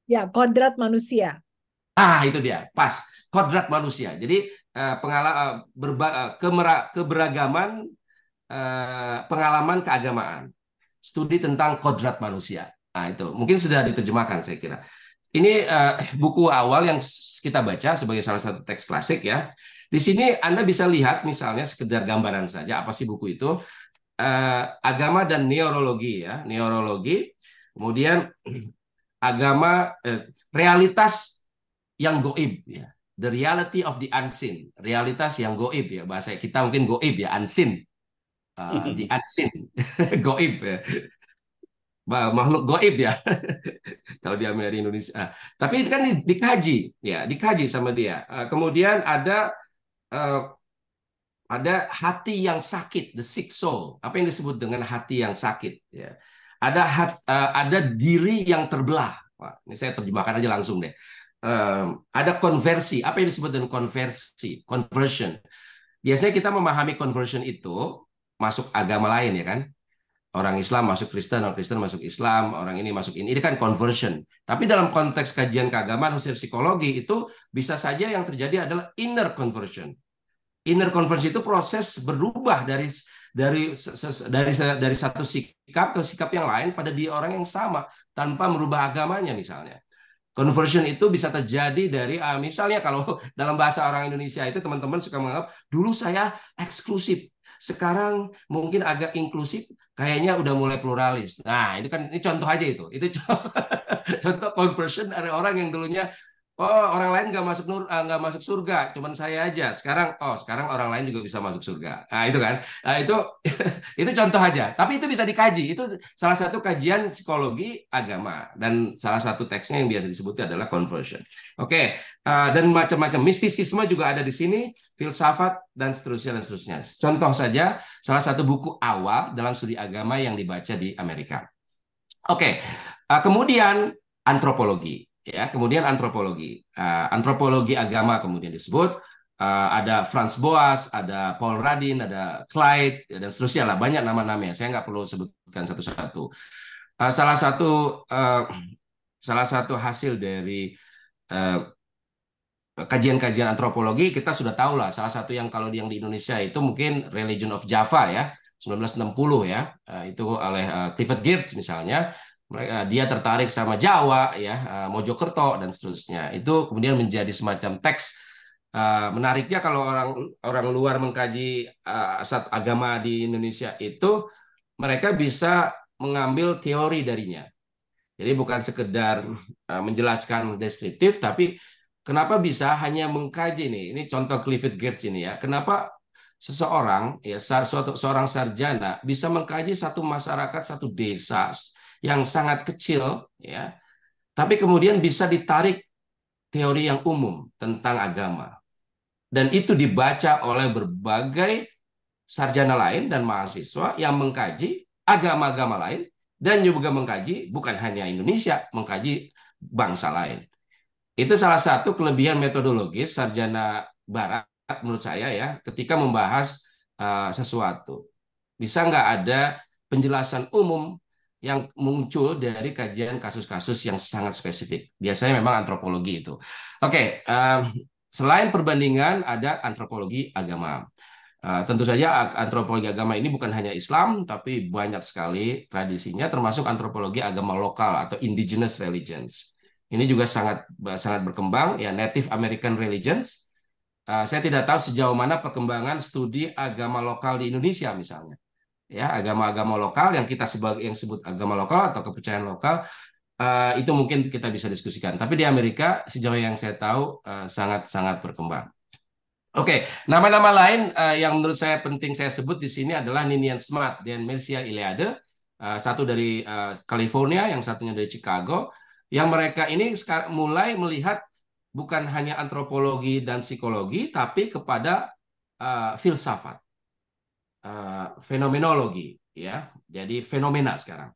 Ya, kodrat manusia. Itu dia, pas. Kodrat manusia. Jadi keberagaman pengalaman keagamaan. Studi tentang kodrat manusia. Nah, itu mungkin sudah diterjemahkan saya kira. Ini buku awal yang kita baca sebagai salah satu teks klasik ya. Di sini Anda bisa lihat misalnya sekedar gambaran saja apa sih buku itu. Agama dan neurologi ya, neurologi. Kemudian agama realitas yang goib ya. The reality of the unseen, realitas yang goib ya, bahasa kita mungkin goib ya, unseen. The unseen, goib ya. Makhluk goib ya kalau di Amerika Indonesia. Tapi kan dikaji ya, dikaji sama dia. Kemudian ada hati yang sakit, the sick soul. Apa yang disebut dengan hati yang sakit ya. Ada diri yang terbelah. Wah, ini saya terjemahkan aja langsung deh. Ada konversi. Apa yang disebut dengan konversi? Conversion. Biasanya kita memahami conversion itu masuk agama lain ya kan. Orang Islam masuk Kristen, orang Kristen masuk Islam, orang ini masuk ini kan conversion. Tapi dalam konteks kajian keagamaan khusus psikologi itu bisa saja yang terjadi adalah inner conversion. Inner conversion itu proses berubah dari satu sikap ke sikap yang lain pada diri orang yang sama tanpa merubah agamanya misalnya. Conversion itu bisa terjadi dari misalnya kalau dalam bahasa orang Indonesia itu teman-teman suka menganggap dulu saya eksklusif. Sekarang mungkin agak inklusif, kayaknya udah mulai pluralis. Nah, itu kan ini contoh aja itu. Itu contoh conversion dari orang yang dulunya orang lain nggak masuk surga, cuman saya aja. Sekarang orang lain juga bisa masuk surga. Nah, itu kan. Nah, itu itu contoh aja. Tapi itu bisa dikaji. Itu salah satu kajian psikologi agama dan salah satu teksnya yang biasa disebutnya adalah conversion. Oke, dan macam-macam mistisisme juga ada di sini, filsafat dan seterusnya dan seterusnya. Contoh saja salah satu buku awal dalam studi agama yang dibaca di Amerika. Oke, kemudian antropologi. Ya, kemudian antropologi agama kemudian disebut, ada Franz Boas, ada Paul Radin, ada Clyde dan seterusnya lah, banyak nama-namanya. Saya nggak perlu sebutkan satu-satu. Salah satu hasil dari kajian-kajian antropologi kita sudah tahu lah. Salah satu yang kalau yang di Indonesia itu mungkin Religion of Java ya, 1960 ya, itu oleh Clifford Geertz misalnya. Dia tertarik sama Jawa ya, Mojokerto dan seterusnya. Itu kemudian menjadi semacam teks. Menariknya kalau orang luar mengkaji agama di Indonesia itu mereka bisa mengambil teori darinya. Jadi bukan sekedar menjelaskan deskriptif, tapi Kenapa bisa hanya mengkaji nih? Ini contoh Clifford Geertz ini ya. Kenapa seseorang ya seorang sarjana bisa mengkaji satu masyarakat, satu desa yang sangat kecil ya, tapi kemudian bisa ditarik teori yang umum tentang agama. Dan itu dibaca oleh berbagai sarjana lain dan mahasiswa yang mengkaji agama-agama lain dan juga mengkaji bukan hanya Indonesia, mengkaji bangsa lain. Itu salah satu kelebihan metodologis sarjana Barat menurut saya ya, ketika membahas sesuatu. Bisa nggak ada penjelasan umum yang muncul dari kajian kasus-kasus yang sangat spesifik. Biasanya memang antropologi itu. Oke, selain perbandingan ada antropologi agama. Tentu saja antropologi agama ini bukan hanya Islam, tapi banyak sekali tradisinya, termasuk antropologi agama lokal atau indigenous religions. Ini juga sangat berkembang, ya, Native American religions. Saya tidak tahu sejauh mana perkembangan studi agama lokal di Indonesia misalnya. Ya, agama-agama lokal yang kita sebut agama lokal atau kepercayaan lokal, itu mungkin kita bisa diskusikan. Tapi di Amerika sejauh yang saya tahu sangat-sangat berkembang. Oke, nama-nama lain yang menurut saya penting saya sebut di sini adalah Ninian Smart dan Mircea Eliade, satu dari California, yang satunya dari Chicago, yang mereka ini sekarang mulai melihat bukan hanya antropologi dan psikologi, tapi kepada filsafat, fenomenologi, ya. Jadi fenomena sekarang.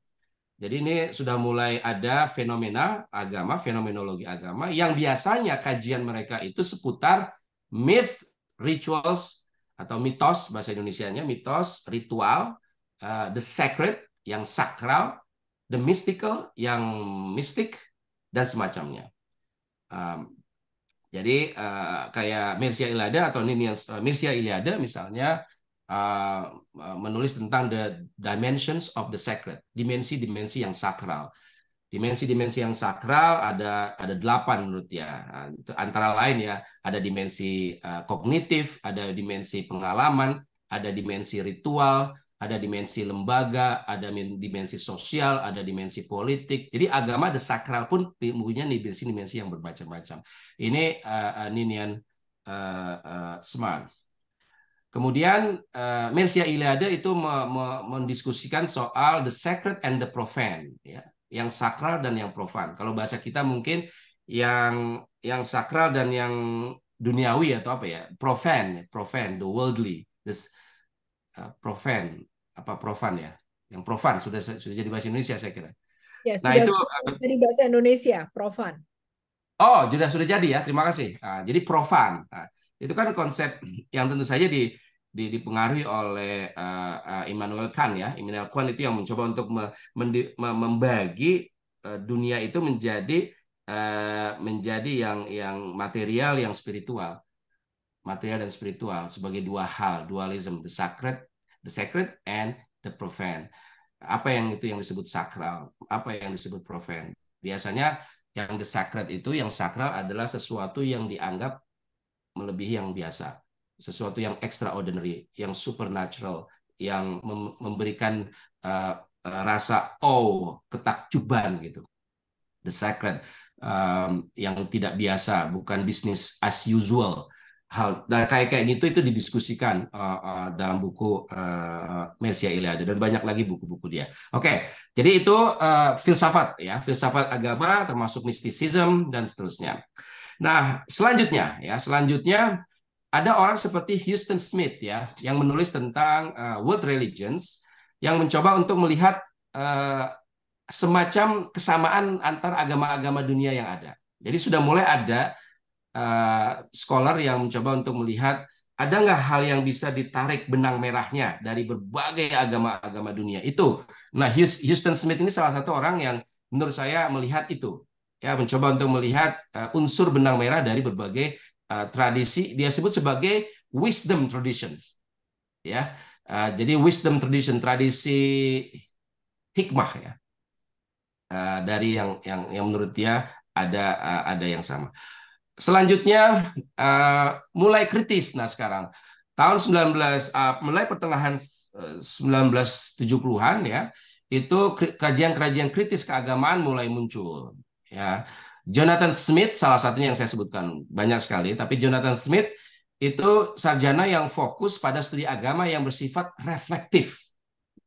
Jadi ini sudah mulai ada fenomena agama, fenomenologi agama, yang biasanya kajian mereka itu seputar myth, rituals, atau mitos, bahasa Indonesianya, mitos, ritual, the sacred, yang sakral, the mystical, yang mistik, dan semacamnya. Jadi kayak Mircea Eliade atau Mircea Eliade misalnya menulis tentang the dimensions of the sacred, dimensi-dimensi yang sakral. Dimensi-dimensi yang sakral ada 8 menurut dia. Antara lain ya, ada dimensi kognitif, ada dimensi pengalaman, ada dimensi ritual, ada dimensi lembaga, ada dimensi sosial, ada dimensi politik. Jadi agama, the sakral pun punya dimensi-dimensi yang bermacam-macam. Ini Ninian Smart. Kemudian Mircea Eliade itu mendiskusikan soal the sacred and the profane, ya, yang sakral dan yang profan. Kalau bahasa kita mungkin yang sakral dan yang duniawi atau apa ya, profane, the worldly, this profane, apa profan ya, yang profan sudah jadi bahasa Indonesia saya kira. Ya, nah sudah itu jadi bahasa Indonesia, profan. Oh, sudah jadi ya, terima kasih. Jadi profan. Itu kan konsep yang tentu saja dipengaruhi oleh Immanuel Kant ya. Immanuel Kant itu yang mencoba untuk membagi dunia itu menjadi yang material, yang spiritual. Material dan spiritual sebagai dua hal, dualism, the sacred and the profane. Apa yang disebut sakral, apa yang disebut profane. Biasanya yang the sacred itu, yang sakral adalah sesuatu yang dianggap melebihi yang biasa, sesuatu yang extraordinary, yang supernatural, yang memberikan rasa ketakjuban gitu. The sacred, yang tidak biasa, bukan business as usual. Kayak gitu itu didiskusikan dalam buku Mircea Eliade dan banyak lagi buku-buku dia. Oke, jadi itu filsafat ya, filsafat agama termasuk mysticism dan seterusnya. Nah, selanjutnya ada orang seperti Huston Smith ya, yang menulis tentang world religions, yang mencoba untuk melihat semacam kesamaan antar agama-agama dunia yang ada. Jadi sudah mulai ada scholar yang mencoba untuk melihat ada nggak hal yang bisa ditarik benang merahnya dari berbagai agama-agama dunia itu. Nah, Huston Smith ini salah satu orang yang menurut saya melihat itu, ya, mencoba untuk melihat unsur benang merah dari berbagai tradisi. Dia sebut sebagai wisdom traditions, ya. Jadi wisdom tradition, tradisi hikmah ya, dari yang menurut dia ada yang sama. Selanjutnya mulai kritis. Nah, sekarang tahun mulai pertengahan 1970-an ya, itu kajian kritis keagamaan mulai muncul ya. Jonathan Smith salah satunya yang saya sebutkan, banyak sekali, tapi Jonathan Smith itu sarjana yang fokus pada studi agama yang bersifat reflektif.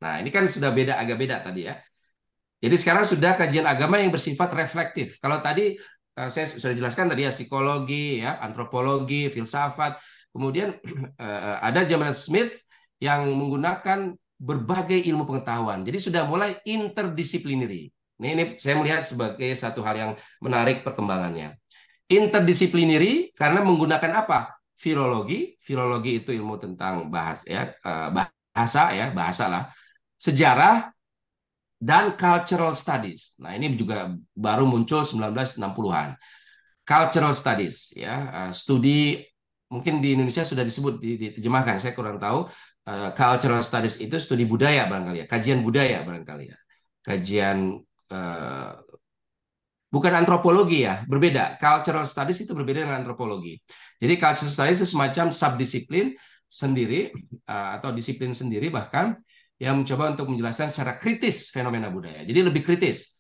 Nah, ini kan sudah beda, agak beda tadi ya. Jadi sekarang sudah kajian agama yang bersifat reflektif. Kalau tadi saya sudah jelaskan tadi ya, psikologi, ya, antropologi, filsafat. Kemudian ada Jonathan Smith yang menggunakan berbagai ilmu pengetahuan. Jadi sudah mulai interdisciplinary. Ini saya melihat sebagai satu hal yang menarik perkembangannya. Interdisciplinary karena menggunakan apa? Filologi. Filologi itu ilmu tentang bahasa lah. Sejarah dan cultural studies. Nah, ini juga baru muncul 1960-an. Cultural studies, ya, studi mungkin di Indonesia sudah disebut diterjemahkan, saya kurang tahu. Cultural studies itu studi budaya barangkali ya, kajian budaya barangkali ya, kajian bukan antropologi ya, berbeda. Cultural studies itu berbeda dengan antropologi. Jadi cultural studies itu semacam subdisiplin sendiri atau disiplin sendiri bahkan yang mencoba untuk menjelaskan secara kritis fenomena budaya. Jadi lebih kritis.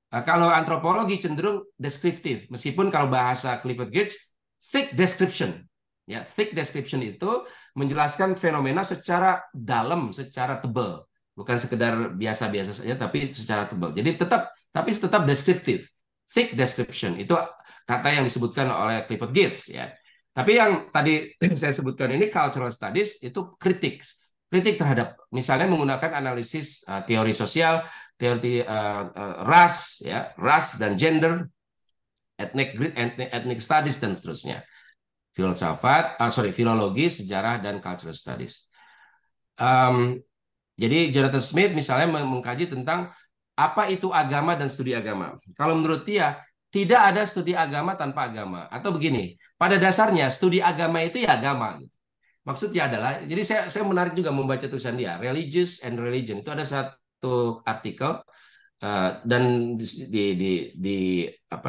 Kalau antropologi cenderung deskriptif, meskipun kalau bahasa Clifford Geertz, thick description. Ya, thick description itu menjelaskan fenomena secara dalam, secara tebal, bukan sekedar biasa-biasa saja, tapi secara tebal. Jadi tetap deskriptif. Thick description itu kata yang disebutkan oleh Clifford Geertz. Ya. Tapi yang tadi saya sebutkan ini cultural studies itu kritik terhadap misalnya menggunakan analisis teori sosial, teori ras, ya, ras dan gender, ethnic studies dan seterusnya. Filologi, sejarah dan cultural studies. Jadi Jonathan Smith misalnya mengkaji tentang apa itu agama dan studi agama. Kalau menurut dia tidak ada studi agama tanpa agama. Atau begini, pada dasarnya studi agama itu ya agama. Maksudnya adalah, jadi saya menarik juga membaca tulisan dia, Religious and Religion. Itu ada satu artikel dan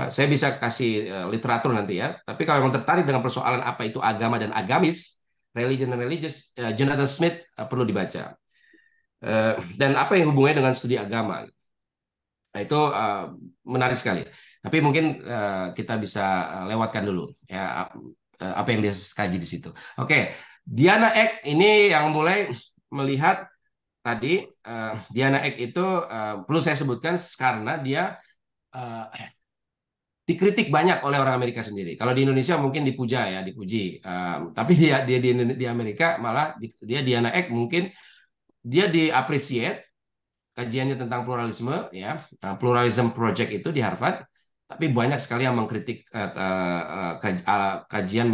saya bisa kasih literatur nanti ya. Tapi kalau yang tertarik dengan persoalan apa itu agama dan agamis, religion dan religious, Jonathan Smith perlu dibaca. Dan apa yang hubungannya dengan studi agama? Nah, itu menarik sekali. Tapi mungkin kita bisa lewatkan dulu ya apa yang dia kaji di situ. Oke. Diana Eck ini yang mulai melihat tadi Diana Eck itu perlu saya sebutkan karena dia dikritik banyak oleh orang Amerika sendiri. Kalau di Indonesia mungkin dipuja ya, dipuji. Tapi dia di Amerika malah dia Diana Eck mungkin dia diapresiasi kajiannya tentang pluralisme ya, Pluralism Project itu di Harvard. Tapi banyak sekali yang mengkritik kajian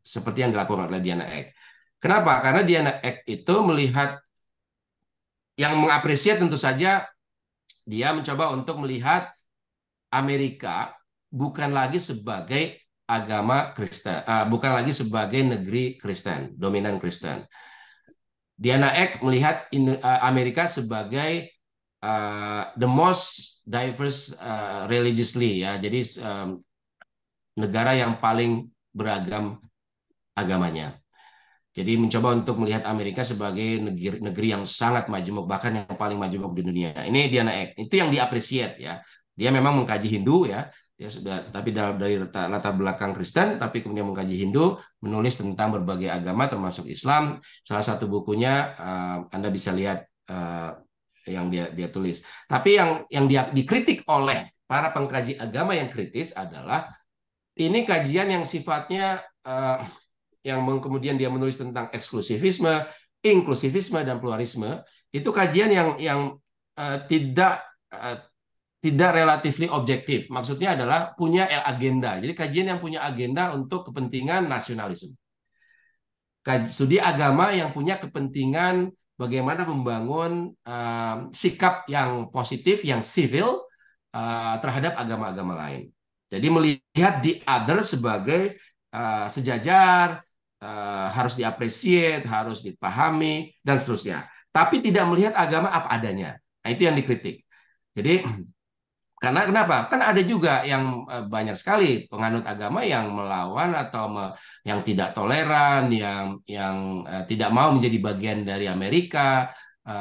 seperti yang dilakukan oleh Diana Eck. Kenapa? Karena Diana Eck itu melihat yang mengapresiasi tentu saja dia mencoba untuk melihat Amerika bukan lagi sebagai agama Kristen, bukan lagi sebagai negeri Kristen, dominan Kristen. Diana Eck melihat Amerika sebagai the most diverse religiously ya, jadi negara yang paling beragam agamanya. Jadi mencoba untuk melihat Amerika sebagai negeri yang sangat majemuk, bahkan yang paling majemuk di dunia. Ini Diana Eck, itu yang diapresiasi ya. Dia memang mengkaji Hindu ya, dia sudah tapi dari latar belakang Kristen, tapi kemudian mengkaji Hindu, menulis tentang berbagai agama termasuk Islam. Salah satu bukunya Anda bisa lihat yang dia tulis. Tapi yang dia dikritik oleh para pengkaji agama yang kritis adalah ini kajian yang sifatnya yang kemudian dia menulis tentang eksklusivisme, inklusivisme dan pluralisme. Itu kajian yang tidak relatifly objektif. Maksudnya adalah punya agenda. Jadi kajian yang punya agenda untuk kepentingan nasionalisme. Studi agama yang punya kepentingan bagaimana membangun sikap yang positif, yang civil terhadap agama-agama lain. Jadi melihat the other sebagai sejajar, harus diapresiasi, harus dipahami, dan seterusnya. Tapi tidak melihat agama apa adanya. Nah, itu yang dikritik. Jadi karena kenapa? Kan ada juga yang banyak sekali penganut agama yang melawan atau yang tidak toleran, yang tidak mau menjadi bagian dari Amerika,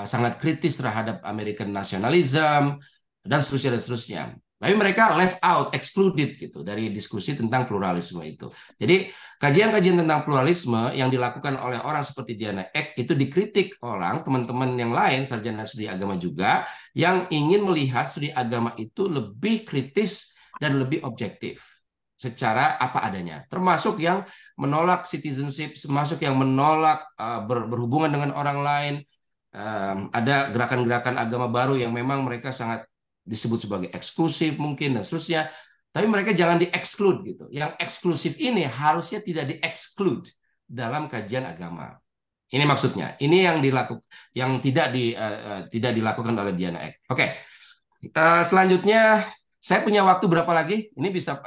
sangat kritis terhadap American nationalism dan seterusnya dan seterusnya. Tapi mereka left out, excluded gitu dari diskusi tentang pluralisme itu. Jadi kajian-kajian tentang pluralisme yang dilakukan oleh orang seperti Diana Ek itu dikritik orang teman-teman yang lain, sarjana studi agama juga, yang ingin melihat studi agama itu lebih kritis dan lebih objektif secara apa adanya. Termasuk yang menolak citizenship, termasuk yang menolak berhubungan dengan orang lain. Ada gerakan-gerakan agama baru yang memang mereka sangat disebut sebagai eksklusif mungkin dan seterusnya, tapi mereka jangan di-exclude gitu. Yang eksklusif ini harusnya tidak di-exclude dalam kajian agama. Ini maksudnya. Ini yang tidak dilakukan oleh Diana Ek. Oke. Selanjutnya saya punya waktu berapa lagi? Ini bisa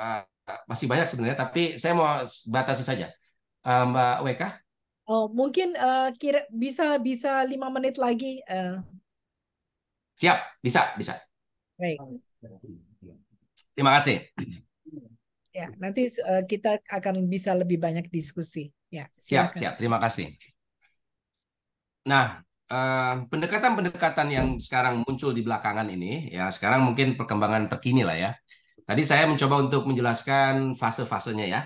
masih banyak sebenarnya, tapi saya mau batasi saja. Mbak Weka? Oh, mungkin bisa 5 menit lagi. Siap, bisa. Baik. Terima kasih. Ya, nanti kita akan bisa lebih banyak diskusi. Ya, Siap. silakan. Terima kasih. Nah, pendekatan-pendekatan yang sekarang muncul di belakangan ini, ya sekarang mungkin perkembangan terkini lah ya. Tadi saya mencoba untuk menjelaskan fase-fasenya ya,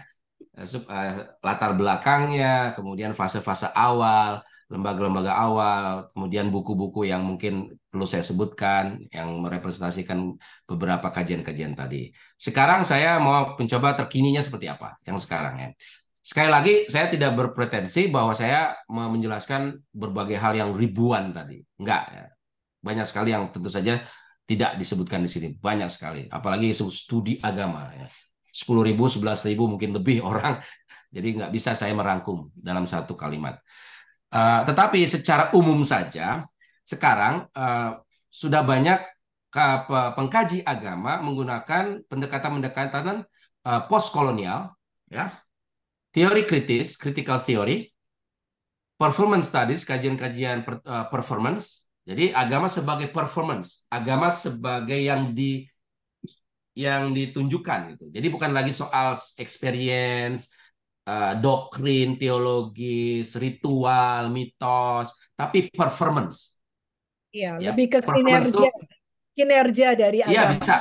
latar belakangnya, kemudian fase-fase awal, lembaga-lembaga awal, kemudian buku-buku yang mungkin perlu saya sebutkan, yang merepresentasikan beberapa kajian-kajian tadi. Sekarang saya mau mencoba terkininya seperti apa, yang sekarang ya. Sekali lagi, saya tidak berpretensi bahwa saya menjelaskan berbagai hal yang ribuan tadi. Enggak, ya. Banyak sekali yang tentu saja tidak disebutkan di sini. Banyak sekali. Apalagi studi agama. Ya. 10.000, 11.000 mungkin lebih orang. Jadi nggak bisa saya merangkum dalam satu kalimat. Tetapi secara umum saja, sekarang sudah banyak pengkaji agama menggunakan pendekatan-pendekatan postkolonial, ya, teori kritis, critical theory, performance studies, kajian-kajian performance. Jadi agama sebagai performance, agama sebagai yang ditunjukkan gitu. Jadi bukan lagi soal experience, doktrin, teologis, ritual, mitos, tapi performance. Ya, Ya, lebih ke performance kinerja dari iya agama. bisa.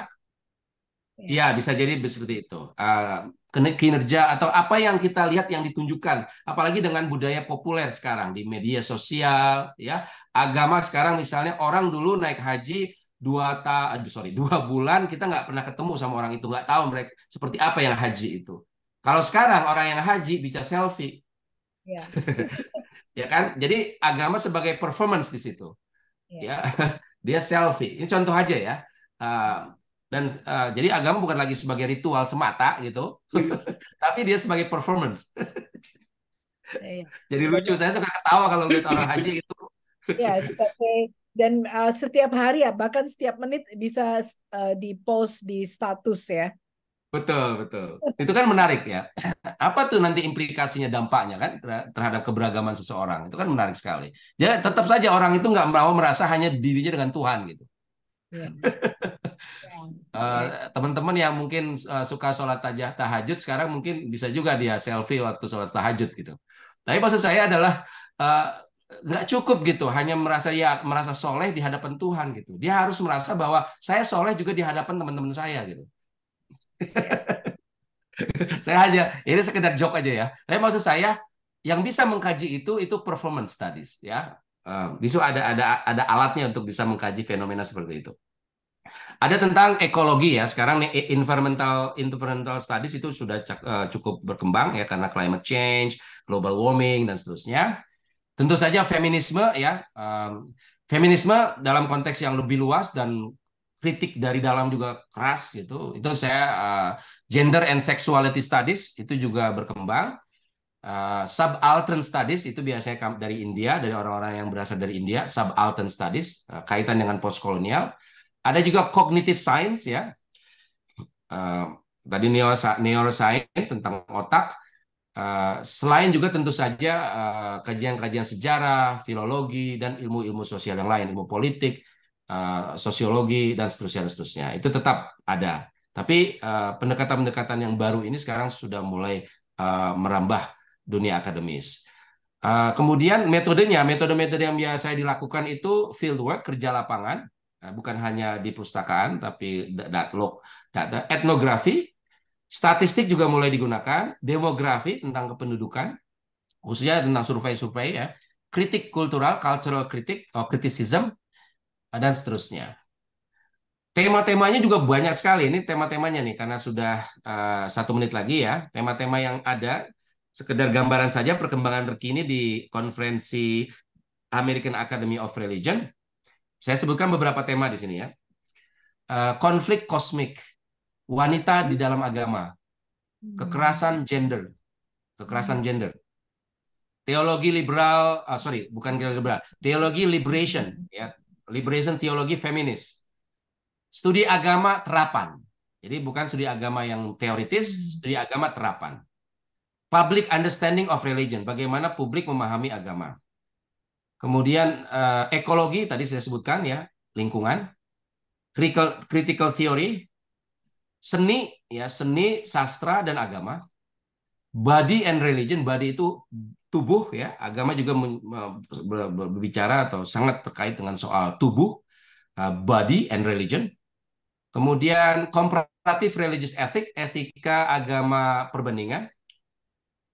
Iya, bisa jadi seperti itu. Kinerja atau apa yang kita lihat yang ditunjukkan, apalagi dengan budaya populer sekarang di media sosial, ya. Agama sekarang misalnya orang dulu naik haji 2 bulan kita nggak pernah ketemu sama orang itu, nggak tahu mereka seperti apa yang haji itu. Kalau sekarang orang yang haji bisa selfie, Ya. ya kan? Jadi agama sebagai performance di situ, ya. Dia selfie. Ini contoh aja ya. Dan jadi agama bukan lagi sebagai ritual semata gitu, tapi dia sebagai performance. Jadi lucu, saya suka ketawa kalau lihat orang haji itu. Ya, dan setiap hari ya, bahkan setiap menit bisa di-post di status ya. Betul. Itu kan menarik ya. Apa tuh nanti implikasinya, dampaknya kan terhadap keberagaman seseorang. Itu kan menarik sekali. Jadi tetap saja orang itu nggak mau merasa hanya dirinya dengan Tuhan gitu. Ya. Teman-teman yang mungkin suka sholat tahajud sekarang mungkin bisa juga dia selfie waktu sholat tahajud gitu. Tapi maksud saya adalah nggak cukup gitu hanya merasa soleh di hadapan Tuhan gitu. Dia harus merasa bahwa saya soleh juga di hadapan teman-teman saya gitu. Saya hanya ini sekedar joke aja ya. Tapi maksud saya yang bisa mengkaji itu performance studies ya. Bisa ada alatnya untuk bisa mengkaji fenomena seperti itu. Ada tentang ekologi ya. Sekarang environmental studies itu sudah cukup berkembang ya karena climate change, global warming dan seterusnya. Tentu saja feminisme ya. Feminisme dalam konteks yang lebih luas dan kritik dari dalam juga keras gitu. Itu saya gender and sexuality studies itu juga berkembang. Subaltern studies itu biasanya dari India, dari orang-orang yang berasal dari India. Subaltern studies kaitan dengan postkolonial. Ada juga cognitive science ya. Tadi neuroscience tentang otak. Selain juga tentu saja kajian-kajian sejarah, filologi dan ilmu-ilmu sosial yang lain, ilmu politik, sosiologi dan seterusnya. Itu tetap ada. Tapi pendekatan-pendekatan yang baru ini sekarang sudah mulai merambah dunia akademis. Kemudian metode yang biasa dilakukan itu fieldwork, kerja lapangan. bukan hanya di perpustakaan, tapi data etnografi, statistik juga mulai digunakan, demografi tentang kependudukan, khususnya tentang survei-survei ya, kritik kultural, cultural critic, criticism, dan seterusnya. Tema-temanya juga banyak sekali. Ini tema-temanya nih, karena sudah 1 menit lagi ya. Tema-tema yang ada, sekedar gambaran saja perkembangan terkini di konferensi American Academy of Religion. Saya sebutkan beberapa tema di sini ya. Konflik kosmik, wanita di dalam agama, kekerasan gender, teologi liberal, bukan liberal, teologi liberation, ya, liberation teologi feminis, studi agama terapan. Jadi bukan studi agama yang teoritis, studi agama terapan. Public understanding of religion, bagaimana publik memahami agama. Kemudian ekologi tadi saya sebutkan ya, lingkungan, critical theory, seni ya, seni, sastra dan agama. Body and religion, body itu tubuh ya, agama juga berbicara atau sangat terkait dengan soal tubuh, body and religion. Kemudian comparative religious ethic, etika agama perbandingan.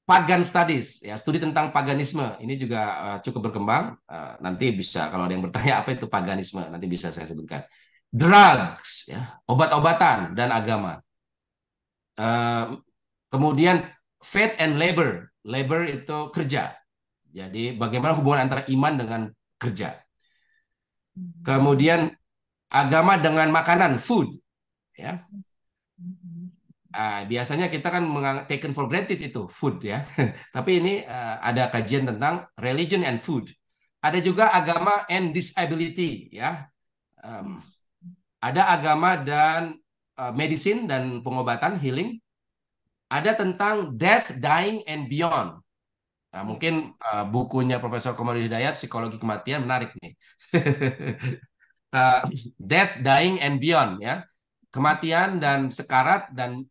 Pagan studies, ya, studi tentang paganisme, ini juga cukup berkembang. Nanti bisa, kalau ada yang bertanya apa itu paganisme, nanti bisa saya sebutkan. Drugs, ya, obat-obatan dan agama. Kemudian faith and labor, labor itu kerja. Jadi bagaimana hubungan antara iman dengan kerja. Kemudian agama dengan makanan, food, ya. Biasanya kita kan taken for granted itu food ya, tapi ini ada kajian tentang religion and food. Ada juga agama and disability ya, ada agama dan medicine dan pengobatan healing. Ada tentang death, dying and beyond. Nah, mungkin bukunya Profesor Komarudin Hidayat, Psikologi Kematian, menarik nih. Death, dying and beyond ya. Kematian dan sekarat dan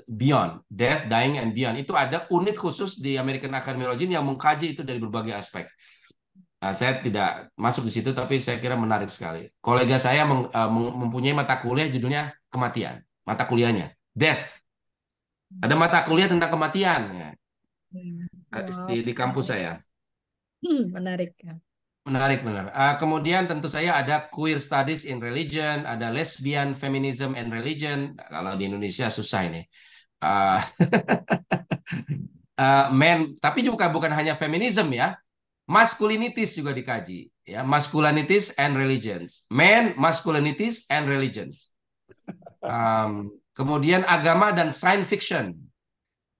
beyond, death, dying, and beyond. Itu ada unit khusus di American Academy of Religion yang mengkaji itu dari berbagai aspek. Saya tidak masuk di situ, tapi saya kira menarik sekali. Kolega saya mempunyai mata kuliah judulnya kematian. Mata kuliahnya, death. Ada mata kuliah tentang kematian ya. Di kampus saya. Menarik. Menarik, benar. Kemudian tentu saya ada queer studies in religion, ada lesbian, feminism and religion. Kalau di Indonesia susah ini. Men, tapi juga bukan hanya feminism ya. Masculinities juga dikaji. Ya, masculinities and religions. Men, masculinities and religions. Kemudian agama dan science fiction.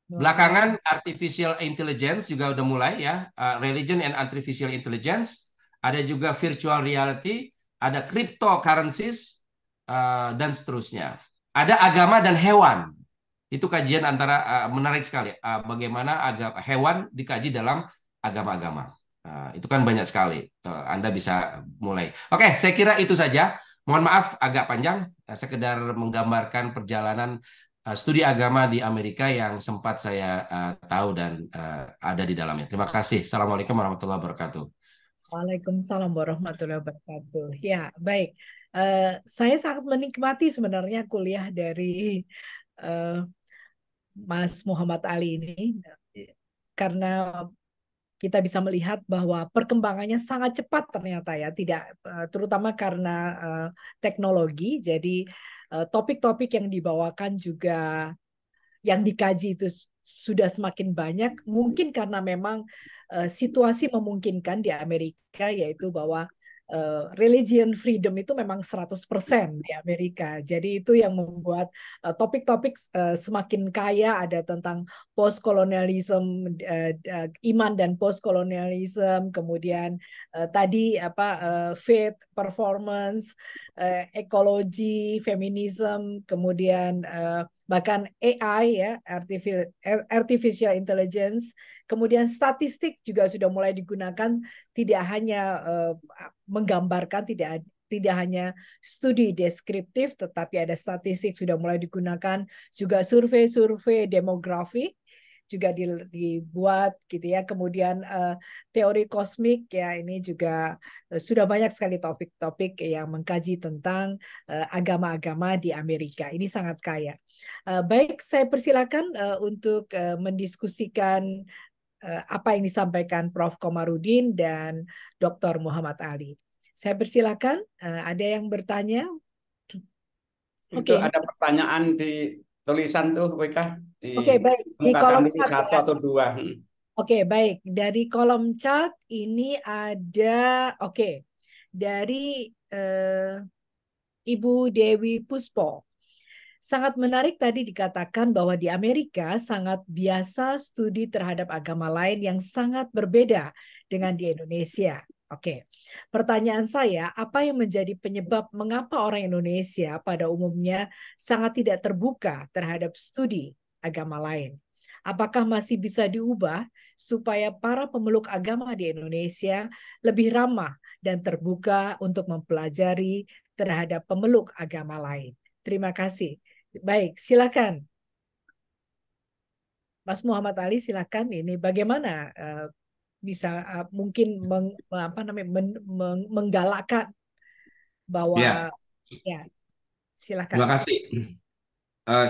Belakangan artificial intelligence juga udah mulai ya. Religion and artificial intelligence. Ada juga virtual reality, ada cryptocurrencies, dan seterusnya. Ada agama dan hewan. Itu kajian antara menarik sekali. Bagaimana hewan dikaji dalam agama-agama. Itu kan banyak sekali. Anda bisa mulai. Oke, saya kira itu saja. Mohon maaf agak panjang. Sekedar menggambarkan perjalanan studi agama di Amerika yang sempat saya tahu dan ada di dalamnya. Terima kasih. Assalamualaikum warahmatullahi wabarakatuh. Waalaikumsalam warahmatullahi wabarakatuh. Ya, baik. Saya sangat menikmati sebenarnya kuliah dari Mas Muhammad Ali ini, karena kita bisa melihat bahwa perkembangannya sangat cepat ternyata ya, tidak terutama karena teknologi. Jadi topik-topik yang dibawakan juga yang dikaji itu sudah semakin banyak, mungkin karena memang situasi memungkinkan di Amerika, yaitu bahwa religion freedom itu memang 100% di Amerika. Jadi itu yang membuat topik-topik semakin kaya. Ada tentang postkolonialisme, iman dan postkolonialisme, kemudian tadi faith, performance, ekologi, feminisme, kemudian bahkan AI ya, artificial intelligence, kemudian statistik juga sudah mulai digunakan, tidak hanya menggambarkan, tidak hanya studi deskriptif, tetapi ada statistik sudah mulai digunakan, juga survei-survei demografi, juga dibuat gitu ya. Kemudian teori kosmik ya, ini juga sudah banyak sekali topik-topik yang mengkaji tentang agama-agama di Amerika. Ini sangat kaya. Baik, saya persilakan untuk mendiskusikan apa yang disampaikan Prof. Komarudin dan Dr. Muhammad Ali. Saya persilakan, ada yang bertanya? Itu Oke. ada pertanyaan di tulisan tuh, WK. Oke, baik. Di kolom chat satu ya. atau dua. Oke, baik. Dari kolom chat ini ada, oke, dari Ibu Dewi Puspo. Sangat menarik tadi dikatakan bahwa di Amerika sangat biasa studi terhadap agama lain yang sangat berbeda dengan di Indonesia. Oke, pertanyaan saya, apa yang menjadi penyebab mengapa orang Indonesia pada umumnya sangat tidak terbuka terhadap studi agama lain? Apakah masih bisa diubah supaya para pemeluk agama di Indonesia lebih ramah dan terbuka untuk mempelajari terhadap pemeluk agama lain? Terima kasih. Baik, silakan. Mas Muhammad Ali, silakan. Ini bagaimana bisa mungkin menggalakkan bahwa Ya, silakan. terima kasih.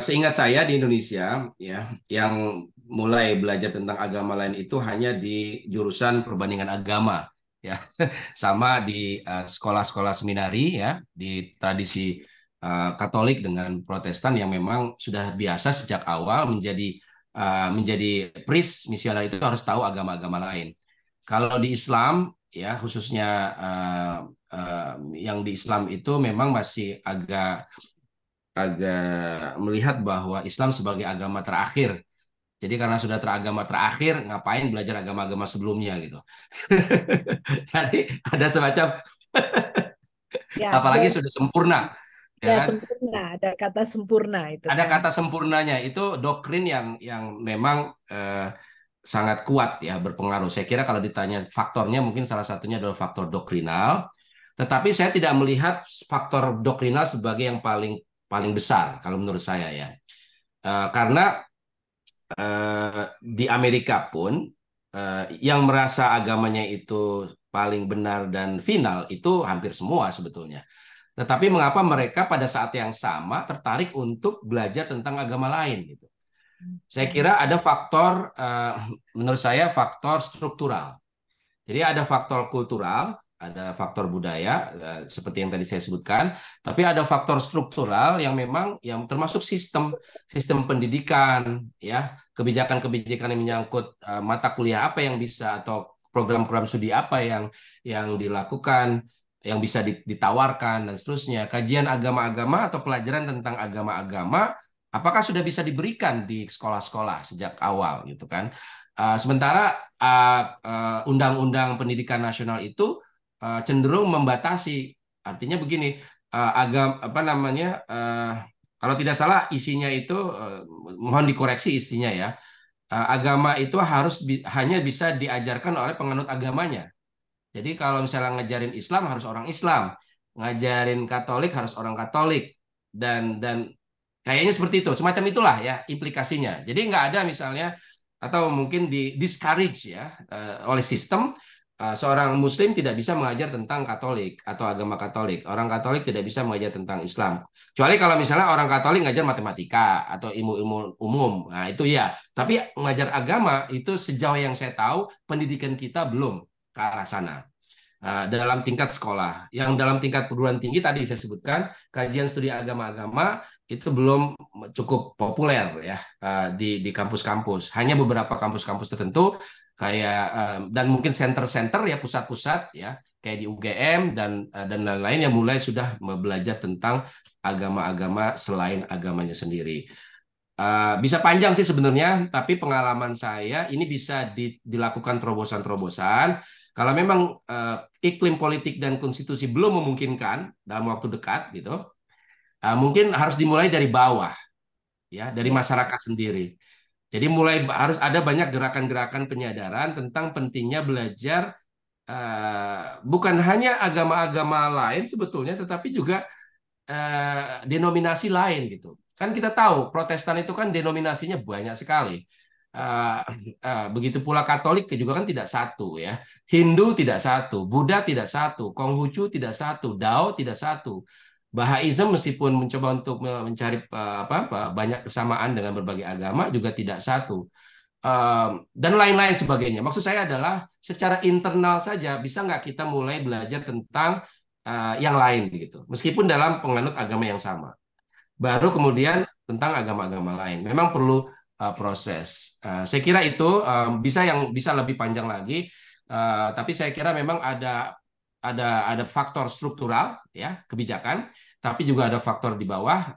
Seingat saya di Indonesia ya, yang mulai belajar tentang agama lain itu hanya di jurusan perbandingan agama ya, sama di sekolah-sekolah seminari ya, di tradisi Katolik dengan Protestan yang memang sudah biasa sejak awal menjadi priest misioner itu harus tahu agama-agama lain. Kalau di Islam ya khususnya yang di Islam itu memang masih agak melihat bahwa Islam sebagai agama terakhir. Jadi karena sudah teragama terakhir, ngapain belajar agama-agama sebelumnya gitu. Jadi ada semacam Ya, apalagi sudah sempurna, ya ya kan? sempurna. Ada kata sempurna itu Ada kan. kata sempurnanya itu doktrin yang memang sangat kuat ya berpengaruh. Saya kira kalau ditanya faktornya mungkin salah satunya adalah faktor doktrinal. Tetapi saya tidak melihat faktor doktrinal sebagai yang paling paling besar kalau menurut saya ya. Karena di Amerika pun yang merasa agamanya itu paling benar dan final itu hampir semua sebetulnya. Tetapi mengapa mereka pada saat yang sama tertarik untuk belajar tentang agama lain gitu? Saya kira ada faktor, menurut saya faktor struktural. Jadi ada faktor kultural, ada faktor budaya, seperti yang tadi saya sebutkan, tapi ada faktor struktural yang memang yang termasuk sistem pendidikan, ya kebijakan-kebijakan yang menyangkut mata kuliah apa yang bisa atau program-program studi apa yang dilakukan, yang bisa ditawarkan dan seterusnya. Kajian agama-agama atau pelajaran tentang agama-agama, apakah sudah bisa diberikan di sekolah-sekolah sejak awal gitu kan? Sementara undang-undang pendidikan nasional itu cenderung membatasi. Artinya begini, apa namanya? Kalau tidak salah isinya itu, mohon dikoreksi isinya ya. Agama itu harus hanya bisa diajarkan oleh penganut agamanya. Jadi kalau misalnya ngajarin Islam harus orang Islam, ngajarin Katolik harus orang Katolik, dan kayaknya seperti itu, semacam itulah ya implikasinya. Jadi nggak ada misalnya atau mungkin di discourage ya oleh sistem seorang Muslim tidak bisa mengajar tentang Katolik atau agama Katolik, orang Katolik tidak bisa mengajar tentang Islam. Kecuali kalau misalnya orang Katolik ngajar matematika atau ilmu-ilmu umum, nah itu ya. Tapi mengajar agama itu sejauh yang saya tahu pendidikan kita belum ke arah sana. Dalam tingkat sekolah, yang dalam tingkat perguruan tinggi tadi saya sebutkan kajian studi agama-agama itu belum cukup populer ya di kampus-kampus. Hanya beberapa kampus-kampus tertentu kayak dan mungkin center-center ya pusat-pusat ya kayak di UGM dan lain-lain yang mulai sudah belajar tentang agama-agama selain agamanya sendiri. Bisa panjang sih sebenarnya, tapi pengalaman saya ini bisa dilakukan terobosan-terobosan. Kalau memang iklim politik dan konstitusi belum memungkinkan dalam waktu dekat, gitu, mungkin harus dimulai dari bawah, ya, dari masyarakat sendiri. Jadi mulai harus ada banyak gerakan-gerakan penyadaran tentang pentingnya belajar bukan hanya agama-agama lain sebetulnya, tetapi juga denominasi lain, gitu. Kan kita tahu Protestan itu kan denominasinya banyak sekali. Begitu pula Katolik juga kan tidak satu ya. Hindu tidak satu, Buddha tidak satu, Konghucu tidak satu, Dao tidak satu. Bahaism meskipun mencoba untuk mencari banyak kesamaan dengan berbagai agama juga tidak satu. Dan lain-lain sebagainya. Maksud saya adalah secara internal saja bisa nggak kita mulai belajar tentang yang lain gitu. Meskipun dalam penganut agama yang sama. Baru kemudian tentang agama-agama lain. Memang perlu proses. Saya kira itu bisa lebih panjang lagi, tapi saya kira memang ada faktor struktural ya kebijakan, tapi juga ada faktor di bawah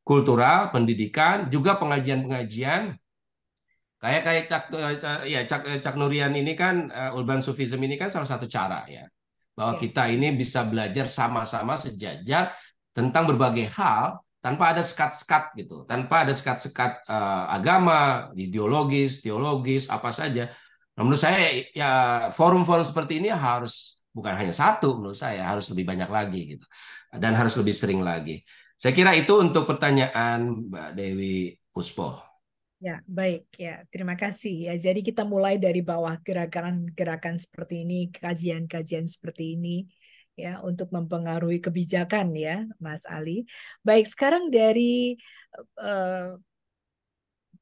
kultural, pendidikan, juga pengajian-pengajian kayak Cak Nurian ini kan urban sufism ini kan salah satu cara ya bahwa kita ini bisa belajar sama-sama sejajar tentang berbagai hal tanpa ada sekat-sekat gitu, tanpa ada sekat-sekat agama, ideologis, teologis, apa saja. Nah, menurut saya ya forum-forum seperti ini harus bukan hanya satu, menurut saya harus lebih banyak lagi gitu, dan harus lebih sering lagi. Saya kira itu untuk pertanyaan Mbak Dewi Puspo. Ya, baik ya. Terima kasih ya. Jadi kita mulai dari bawah gerakan-gerakan seperti ini, kajian-kajian seperti ini ya untuk mempengaruhi kebijakan ya, Mas Ali. Baik, sekarang dari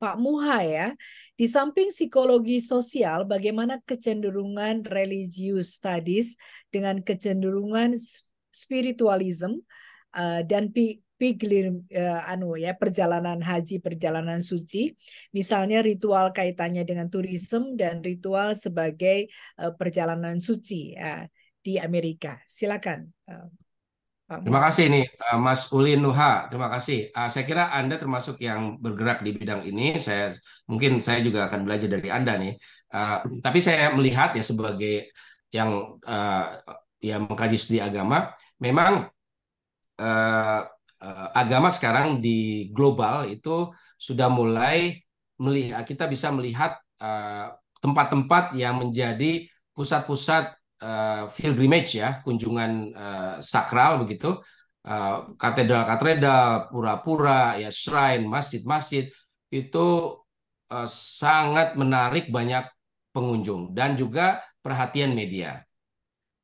Pak Muha ya. Di samping psikologi sosial, bagaimana kecenderungan religious studies dengan kecenderungan spiritualism dan perjalanan haji, perjalanan suci, misalnya ritual kaitannya dengan tourism dan ritual sebagai perjalanan suci di Amerika. Silakan. Terima kasih nih Mas Ulin Nuha. Terima kasih. Saya kira Anda termasuk yang bergerak di bidang ini. Mungkin saya juga akan belajar dari Anda nih. Tapi saya melihat ya sebagai yang mengkaji studi agama, memang agama sekarang di global itu sudah mulai kita bisa melihat tempat-tempat yang menjadi pusat-pusat pilgrimage ya, kunjungan sakral begitu, katedral-katedral, pura-pura, ya shrine, masjid-masjid itu sangat menarik banyak pengunjung dan juga perhatian media.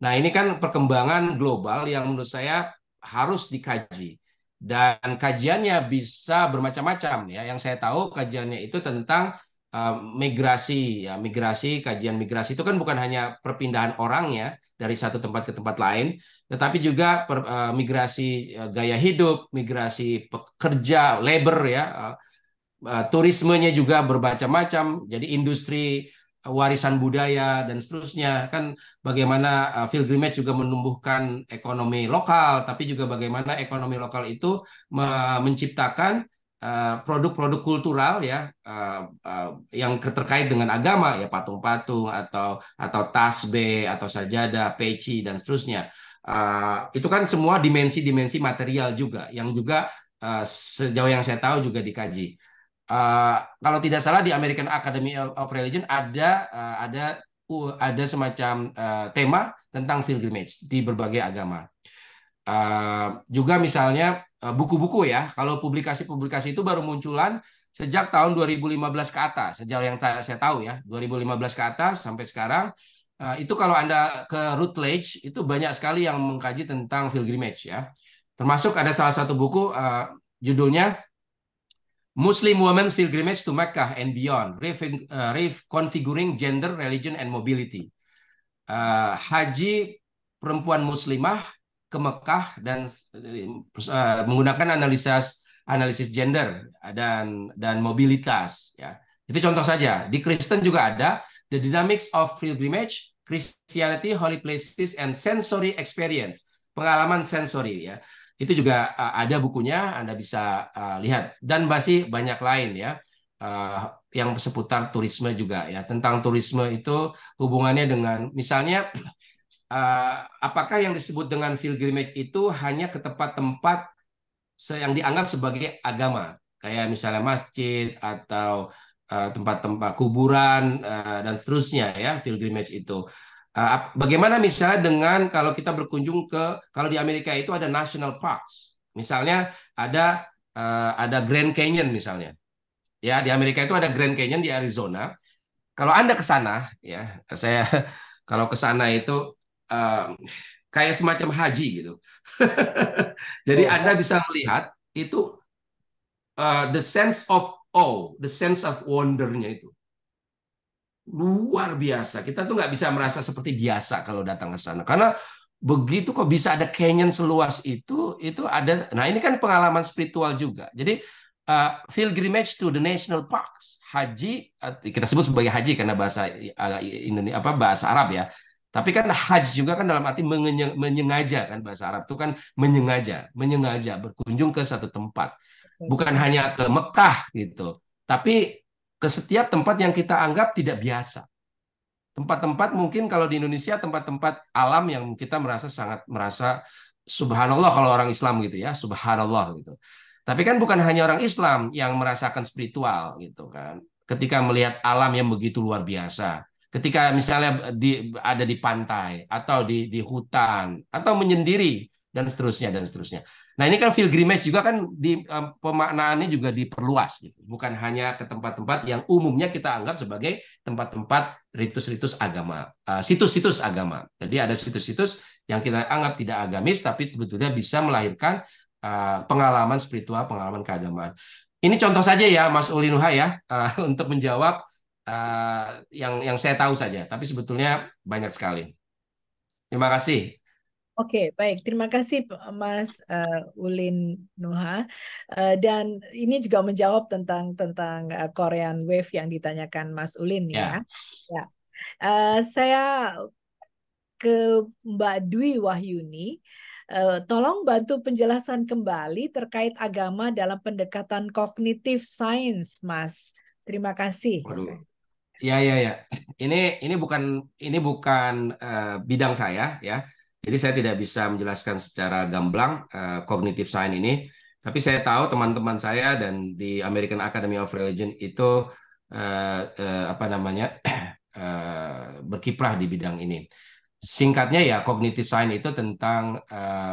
Nah, ini kan perkembangan global yang menurut saya harus dikaji. Dan kajiannya bisa bermacam-macam ya. Yang saya tahu kajiannya itu tentang migrasi ya, kajian migrasi itu kan bukan hanya perpindahan orangnya dari satu tempat ke tempat lain, tetapi juga migrasi gaya hidup, migrasi pekerja, labor ya, turismenya juga bermacam-macam. Jadi industri warisan budaya dan seterusnya kan bagaimana pilgrimage juga menumbuhkan ekonomi lokal, tapi juga bagaimana ekonomi lokal itu menciptakan produk-produk kultural ya yang terkait dengan agama ya, patung-patung atau tasbih atau sajadah, peci dan seterusnya. Itu kan semua dimensi-dimensi material juga yang juga sejauh yang saya tahu juga dikaji. Kalau tidak salah di American Academy of Religion ada semacam tema tentang pilgrimage di berbagai agama. Juga misalnya buku-buku ya, kalau publikasi-publikasi itu baru munculan sejak tahun 2015 ke atas, sejauh yang saya tahu ya, 2015 ke atas sampai sekarang. Itu kalau Anda ke Routledge itu banyak sekali yang mengkaji tentang pilgrimage ya. Termasuk ada salah satu buku judulnya Muslim Women's Pilgrimage to Mecca and Beyond, Reconfiguring Gender, Religion, and Mobility. Haji perempuan muslimah ke Mekah dan menggunakan analisis gender dan mobilitas. Ya. Itu contoh saja. Di Kristen juga ada The Dynamics of Pilgrimage, Christianity, Holy Places, and Sensory Experience. Pengalaman sensori ya. Itu juga ada bukunya, Anda bisa lihat. Dan masih banyak lain ya, yang seputar turisme juga ya. Tentang turisme itu hubungannya dengan, misalnya, apakah yang disebut dengan pilgrimage itu hanya ke tempat-tempat yang dianggap sebagai agama, kayak misalnya masjid atau tempat-tempat kuburan dan seterusnya ya, pilgrimage itu. Bagaimana misalnya dengan kalau kita berkunjung kalau di Amerika itu ada national parks, misalnya ada Grand Canyon misalnya, Ya, di Amerika itu ada Grand Canyon di Arizona. Kalau Anda ke sana, ya, saya kalau ke sana itu kayak semacam haji gitu. Jadi Oh, Anda bisa melihat itu the sense of awe, the sense of wonder-nya itu luar biasa. Kita tuh nggak bisa merasa seperti biasa kalau datang ke sana karena begitu kok bisa ada canyon seluas itu ada. Nah ini kan pengalaman spiritual juga. Jadi pilgrimage to the national parks, haji kita sebut sebagai haji karena bahasa Indonesia apa bahasa Arab ya. Tapi kan haji juga kan dalam arti menyengaja kan bahasa Arab itu kan menyengaja berkunjung ke satu tempat. Bukan hanya ke Mekah gitu, tapi ke setiap tempat yang kita anggap tidak biasa. Tempat-tempat mungkin kalau di Indonesia tempat-tempat alam yang kita merasa subhanallah kalau orang Islam gitu ya, subhanallah gitu. Tapi kan bukan hanya orang Islam yang merasakan spiritual gitu kan. Ketika melihat alam yang begitu luar biasa, ketika misalnya ada di pantai atau di hutan atau menyendiri dan seterusnya dan seterusnya. Nah ini kan pilgrimage juga kan pemaknaannya juga diperluas gitu. Bukan hanya ke tempat-tempat yang umumnya kita anggap sebagai tempat-tempat ritus-ritus agama, situs-situs agama. Jadi ada situs-situs yang kita anggap tidak agamis tapi sebetulnya bisa melahirkan pengalaman spiritual, pengalaman keagamaan. Ini contoh saja ya Mas Uli Nuha ya untuk menjawab yang saya tahu saja, tapi sebetulnya banyak sekali. Terima kasih. Oke, baik. Terima kasih Mas Ulin Nuha. Dan ini juga menjawab tentang Korean Wave yang ditanyakan Mas Ulin ya. Ya. Saya ke Mbak Dwi Wahyuni. Tolong bantu penjelasan kembali terkait agama dalam pendekatan kognitif sains, Mas. Terima kasih. Waduh. Ya. Ini bukan bidang saya ya. Jadi saya tidak bisa menjelaskan secara gamblang cognitive science ini. Tapi saya tahu teman-teman saya dan di American Academy of Religion itu berkiprah di bidang ini. Singkatnya ya cognitive science itu tentang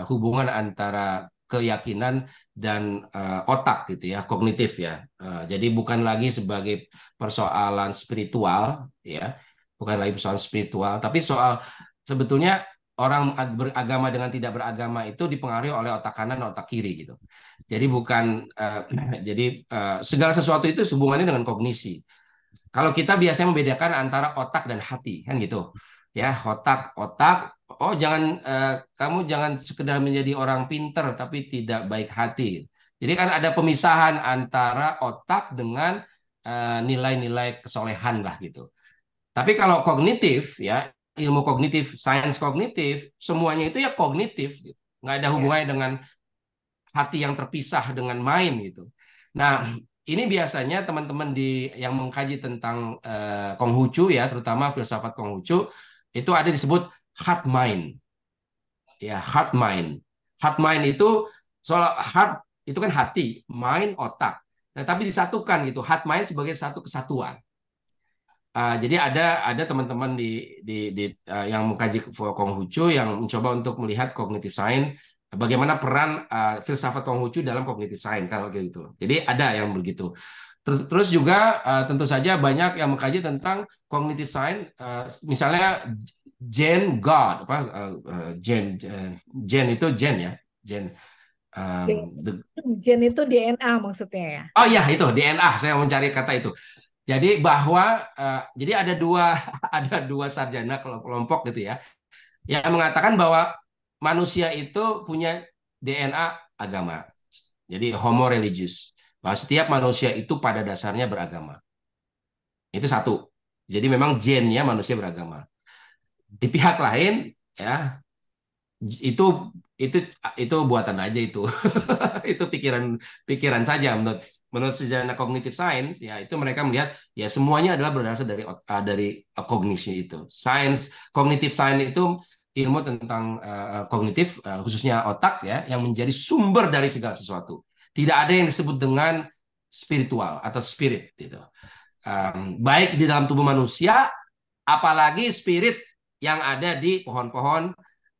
hubungan antara keyakinan dan otak gitu ya, kognitif ya. Jadi bukan lagi sebagai persoalan spiritual ya, bukan lagi persoalan spiritual, tapi soal sebetulnya orang beragama dengan tidak beragama itu dipengaruhi oleh otak kanan dan otak kiri gitu. Jadi bukan segala sesuatu itu hubungannya dengan kognisi. Kalau kita biasanya membedakan antara otak dan hati kan gitu. Ya, otak. Oh, kamu jangan sekedar menjadi orang pinter tapi tidak baik hati. Jadi kan ada pemisahan antara otak dengan nilai-nilai kesolehan lah gitu. Tapi kalau kognitif ya, ilmu kognitif, sains kognitif, semuanya itu ya kognitif gitu. Nggak ada hubungannya dengan hati yang terpisah dengan main gitu. Nah, ini biasanya teman-teman yang mengkaji tentang Konghucu ya, terutama filsafat Konghucu, itu ada disebut heart mind. Ya, heart mind. Heart mind itu soal heart itu kan hati, mind otak. Nah, tapi disatukan gitu, heart mind sebagai satu kesatuan. Jadi ada teman-teman yang mengkaji Konghucu yang mencoba untuk melihat cognitive science, bagaimana peran filsafat Konghucu dalam cognitive science kalau gitu. Jadi ada yang begitu. Terus juga tentu saja banyak yang mengkaji tentang cognitive science, misalnya Jane God, Jane itu Jane ya, Jane. Gen itu DNA maksudnya ya? Oh iya itu DNA, saya mencari kata itu. Jadi bahwa jadi ada dua sarjana kelompok gitu ya yang mengatakan bahwa manusia itu punya DNA agama. Jadi homo religious. Bahwa setiap manusia itu pada dasarnya beragama. Itu satu. Jadi memang gennya manusia beragama. Di pihak lain ya itu buatan aja itu. Itu pikiran saja menurut sejarah cognitive science ya itu mereka melihat ya semuanya adalah berdasar dari kognisi itu. Cognitive science itu ilmu tentang kognitif khususnya otak ya yang menjadi sumber dari segala sesuatu. Tidak ada yang disebut dengan spiritual atau spirit gitu. Baik di dalam tubuh manusia apalagi spirit yang ada di pohon-pohon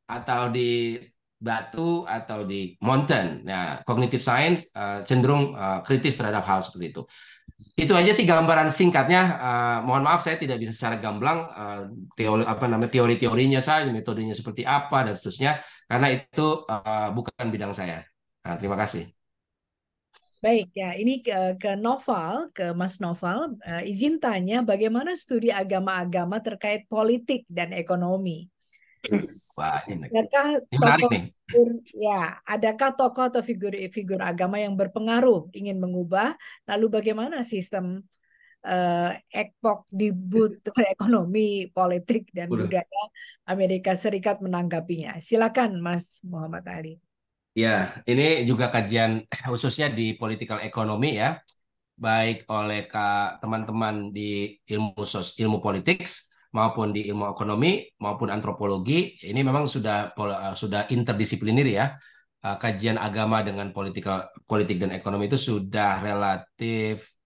atau di batu atau di mountain. Nah, cognitive science cenderung kritis terhadap hal seperti itu. Itu aja sih gambaran singkatnya. Mohon maaf saya tidak bisa secara gamblang teori-teorinya saja, metodenya seperti apa dan seterusnya, karena itu bukan bidang saya. Nah, terima kasih. Baik ya, ini ke Noval, ke Mas Noval, izin tanya bagaimana studi agama-agama terkait politik dan ekonomi? Wah, ini Adakah menarik tokoh nih. adakah tokoh atau figur agama yang berpengaruh ingin mengubah? Lalu bagaimana sistem ekpok di ekonomi, politik dan Udah. budaya Amerika Serikat menanggapinya? Silakan Mas Muhammad Ali. Ya, ini juga kajian khususnya di political economy ya, baik oleh teman-teman di ilmu politik maupun di ilmu ekonomi maupun antropologi. Ini memang sudah interdisipliner ya. Kajian agama dengan politik dan ekonomi itu sudah relatif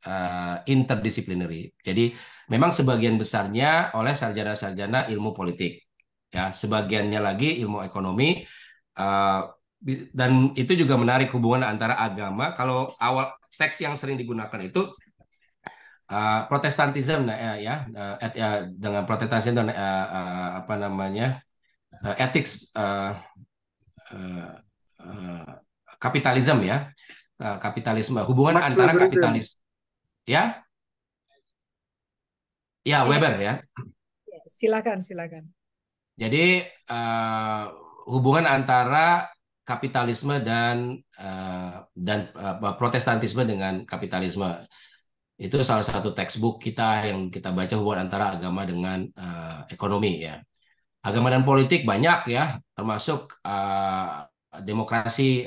interdisipliner. Jadi memang sebagian besarnya oleh sarjana-sarjana ilmu politik. Ya, sebagiannya lagi ilmu ekonomi. Dan itu juga menarik hubungan antara agama. Kalau awal teks yang sering digunakan itu Protestantisme dengan Protestantisme dan apa namanya ethics kapitalisme ya, kapitalisme, hubungan Max antara Weberism. kapitalis ya Weber ya. Silakan. Jadi hubungan antara kapitalisme dan Protestantisme dengan kapitalisme itu salah satu textbook kita yang kita baca, hubungan antara agama dengan ekonomi ya. Agama dan politik banyak ya, termasuk demokrasi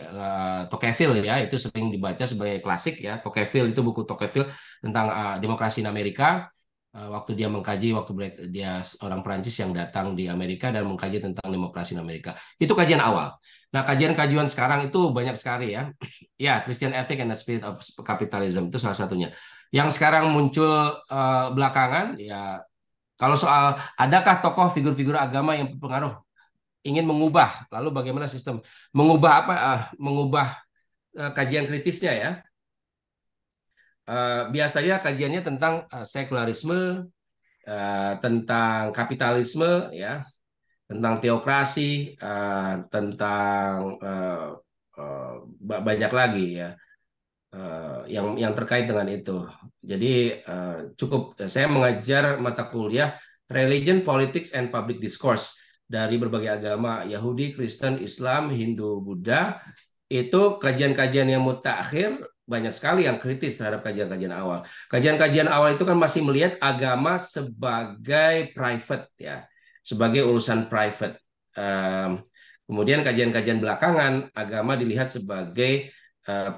Tocqueville ya, itu sering dibaca sebagai klasik ya. Tocqueville itu buku Tocqueville tentang demokrasi di Amerika. Waktu dia mengkaji, dia orang Perancis yang datang di Amerika dan mengkaji tentang demokrasi di Amerika. Itu kajian awal. Nah, kajian-kajian sekarang itu banyak sekali ya. Ya, Christian Ethics and the Spirit of Capitalism itu salah satunya. Yang sekarang muncul belakangan ya, kalau soal adakah tokoh figur-figur agama yang berpengaruh ingin mengubah, lalu bagaimana sistem mengubah mengubah kajian kritisnya ya. Biasanya kajiannya tentang sekularisme, tentang kapitalisme, ya, tentang teokrasi, tentang banyak lagi ya yang terkait dengan itu. Jadi cukup saya mengajar mata kuliah Religion, Politics, and Public Discourse dari berbagai agama, Yahudi, Kristen, Islam, Hindu, Buddha. Itu kajian-kajian yang mutakhir banyak sekali yang kritis terhadap kajian-kajian awal. Kajian-kajian awal itu kan masih melihat agama sebagai private ya, sebagai urusan private. Kemudian kajian-kajian belakangan agama dilihat sebagai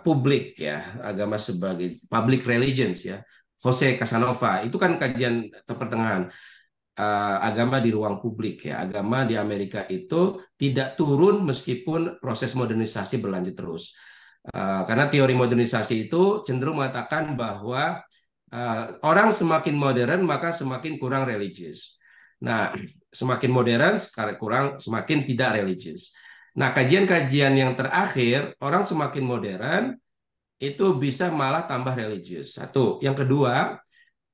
publik ya, agama sebagai public religions ya. Jose Casanova itu kan kajian pertengahan. Agama di ruang publik ya, agama di Amerika itu tidak turun meskipun proses modernisasi berlanjut terus. Karena teori modernisasi itu cenderung mengatakan bahwa orang semakin modern maka semakin kurang religius. Nah, semakin modern semakin tidak religius. Nah, kajian-kajian yang terakhir, orang semakin modern itu bisa malah tambah religius. Satu, yang kedua,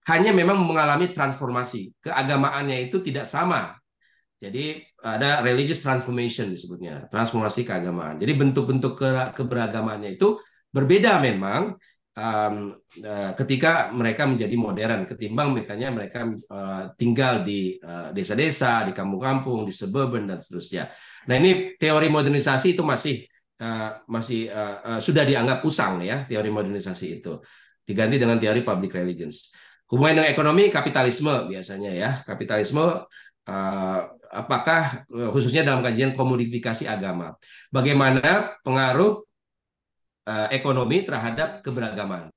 hanya memang mengalami transformasi. Keagamaannya itu tidak sama. Jadi ada religious transformation disebutnya, transformasi keagamaan. Jadi bentuk-bentuk keberagamaannya itu berbeda memang ketika mereka menjadi modern ketimbang mereka tinggal di desa-desa, di kampung-kampung, di suburban dan seterusnya. Nah, ini teori modernisasi itu masih sudah dianggap usang ya, teori modernisasi itu. Diganti dengan teori public religions. Hubungan dengan ekonomi, kapitalisme biasanya ya. Kapitalisme apakah khususnya dalam kajian komodifikasi agama. Bagaimana pengaruh ekonomi terhadap keberagaman.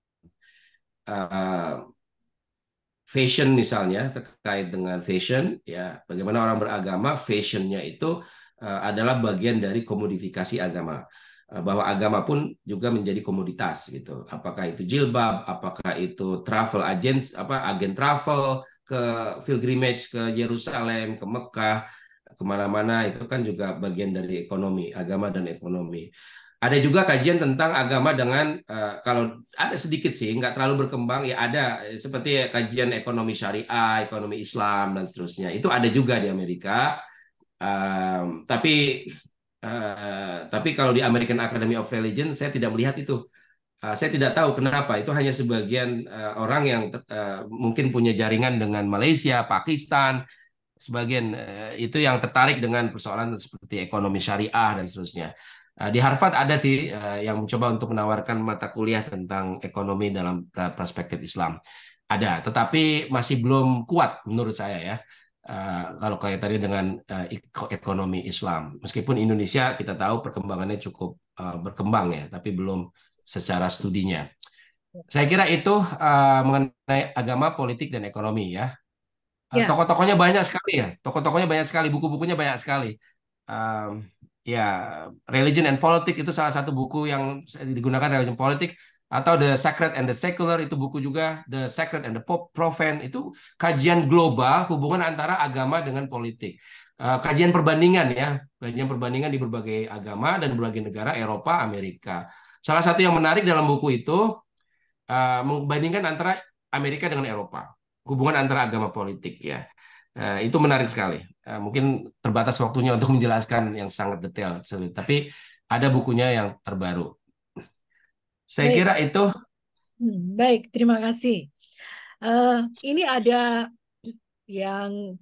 Fashion misalnya, terkait dengan fashion ya, bagaimana orang beragama, fashionnya itu adalah bagian dari komodifikasi agama. Bahwa agama pun juga menjadi komoditas gitu. Apakah itu jilbab, apakah itu travel agents, agen travel ke pilgrimage ke Yerusalem, ke Mekah, kemana-mana itu kan juga bagian dari ekonomi, agama dan ekonomi. Ada juga kajian tentang agama dengan kalau ada sedikit sih, nggak terlalu berkembang ya ada seperti kajian ekonomi syariah, ekonomi Islam dan seterusnya. Itu ada juga di Amerika. Tapi kalau di American Academy of Religion saya tidak melihat itu. Saya tidak tahu kenapa. Itu hanya sebagian orang yang mungkin punya jaringan dengan Malaysia, Pakistan, sebagian itu yang tertarik dengan persoalan seperti ekonomi syariah dan seterusnya. Di Harvard ada sih yang mencoba untuk menawarkan mata kuliah tentang ekonomi dalam perspektif Islam. Ada, tetapi masih belum kuat menurut saya ya. Kalau kayak tadi dengan ekonomi Islam. Meskipun Indonesia kita tahu perkembangannya cukup berkembang ya, tapi belum secara studinya. Saya kira itu mengenai agama, politik, dan ekonomi ya. Ya, Tokoh-tokohnya banyak sekali ya. Tokoh-tokohnya banyak sekali, buku-bukunya banyak sekali. Ya, Religion and Politics itu salah satu buku yang digunakan Religion Politik, atau The Sacred and the Secular itu buku juga, The Sacred and the Profane itu kajian global hubungan antara agama dengan politik. Kajian perbandingan ya, kajian perbandingan di berbagai agama dan berbagai negara Eropa, Amerika. Salah satu yang menarik dalam buku itu membandingkan antara Amerika dengan Eropa, hubungan antara agama politik ya. Itu menarik sekali. Mungkin terbatas waktunya untuk menjelaskan yang sangat detail, tapi ada bukunya yang terbaru. Saya baik. kira itu. Baik, terima kasih. Ini ada yang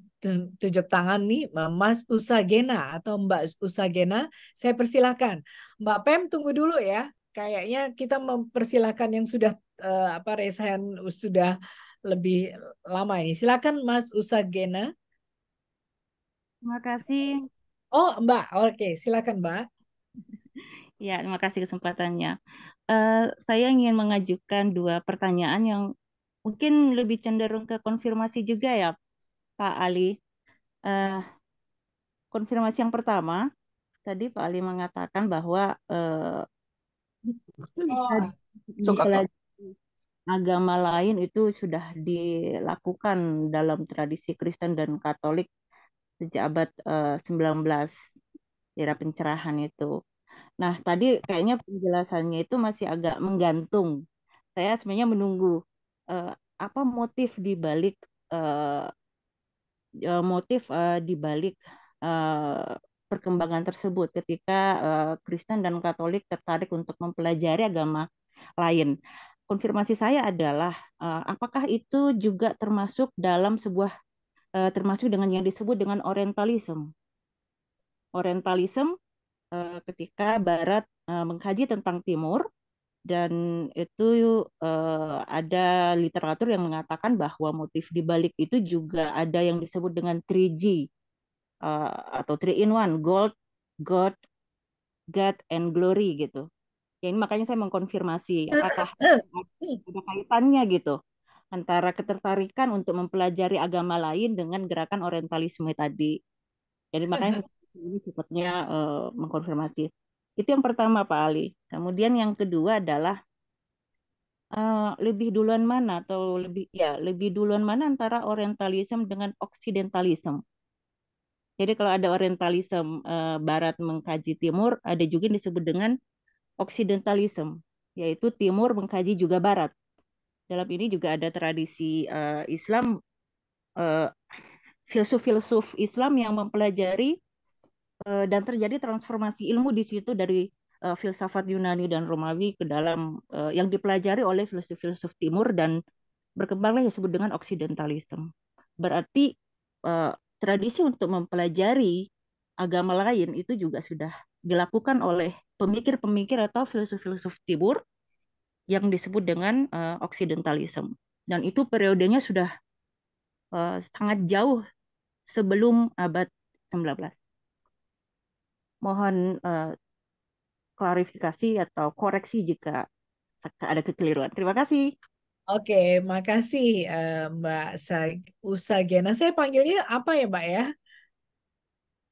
tunjuk tangan nih, Mas Usagena atau Mbak Usagena. Saya persilahkan. Mbak Pem, tunggu dulu ya. Kayaknya kita mempersilahkan yang sudah raise hand sudah lebih lama ini. Silakan Mas Usagena. Terima kasih. Oh, Mbak. Oke, silakan Mbak. Ya, terima kasih kesempatannya. Saya ingin mengajukan 2 pertanyaan yang mungkin lebih cenderung ke konfirmasi juga ya, Pak Ali. Konfirmasi yang pertama, tadi Pak Ali mengatakan bahwa mempelajari agama lain itu sudah dilakukan dalam tradisi Kristen dan Katolik sejak abad 19, era pencerahan itu. Nah, tadi kayaknya penjelasannya itu masih agak menggantung. Saya sebenarnya menunggu apa motif di balik perkembangan tersebut ketika Kristen dan Katolik tertarik untuk mempelajari agama lain. Konfirmasi saya adalah apakah itu juga termasuk dalam sebuah termasuk dengan yang disebut dengan Orientalism. Orientalism ketika Barat mengkaji tentang Timur, dan itu ada literatur yang mengatakan bahwa motif di balik itu juga ada yang disebut dengan 3G atau 3-in-1, gold, God, God, and glory gitu. Ya, ini makanya saya mengkonfirmasi apakah ada kaitannya gitu antara ketertarikan untuk mempelajari agama lain dengan gerakan orientalisme tadi. Jadi makanya ini sifatnya mengkonfirmasi. Itu yang pertama Pak Ali. Kemudian yang kedua adalah lebih duluan mana antara orientalisme dengan occidentalism. Jadi kalau ada orientalisme Barat mengkaji Timur, ada juga yang disebut dengan occidentalism, yaitu Timur mengkaji juga Barat. Dalam ini juga ada tradisi Islam, filsuf-filsuf Islam yang mempelajari dan terjadi transformasi ilmu di situ dari filsafat Yunani dan Romawi ke dalam yang dipelajari oleh filsuf-filsuf Timur dan berkembanglah yang disebut dengan occidentalism. Berarti tradisi untuk mempelajari agama lain itu juga sudah dilakukan oleh pemikir-pemikir atau filsuf-filsuf Timur yang disebut dengan occidentalism. Dan itu periodenya sudah sangat jauh sebelum abad 19. Mohon klarifikasi atau koreksi jika ada kekeliruan. Terima kasih. Oke, makasih Mbak Usagena. Saya panggilnya apa ya Mbak ya?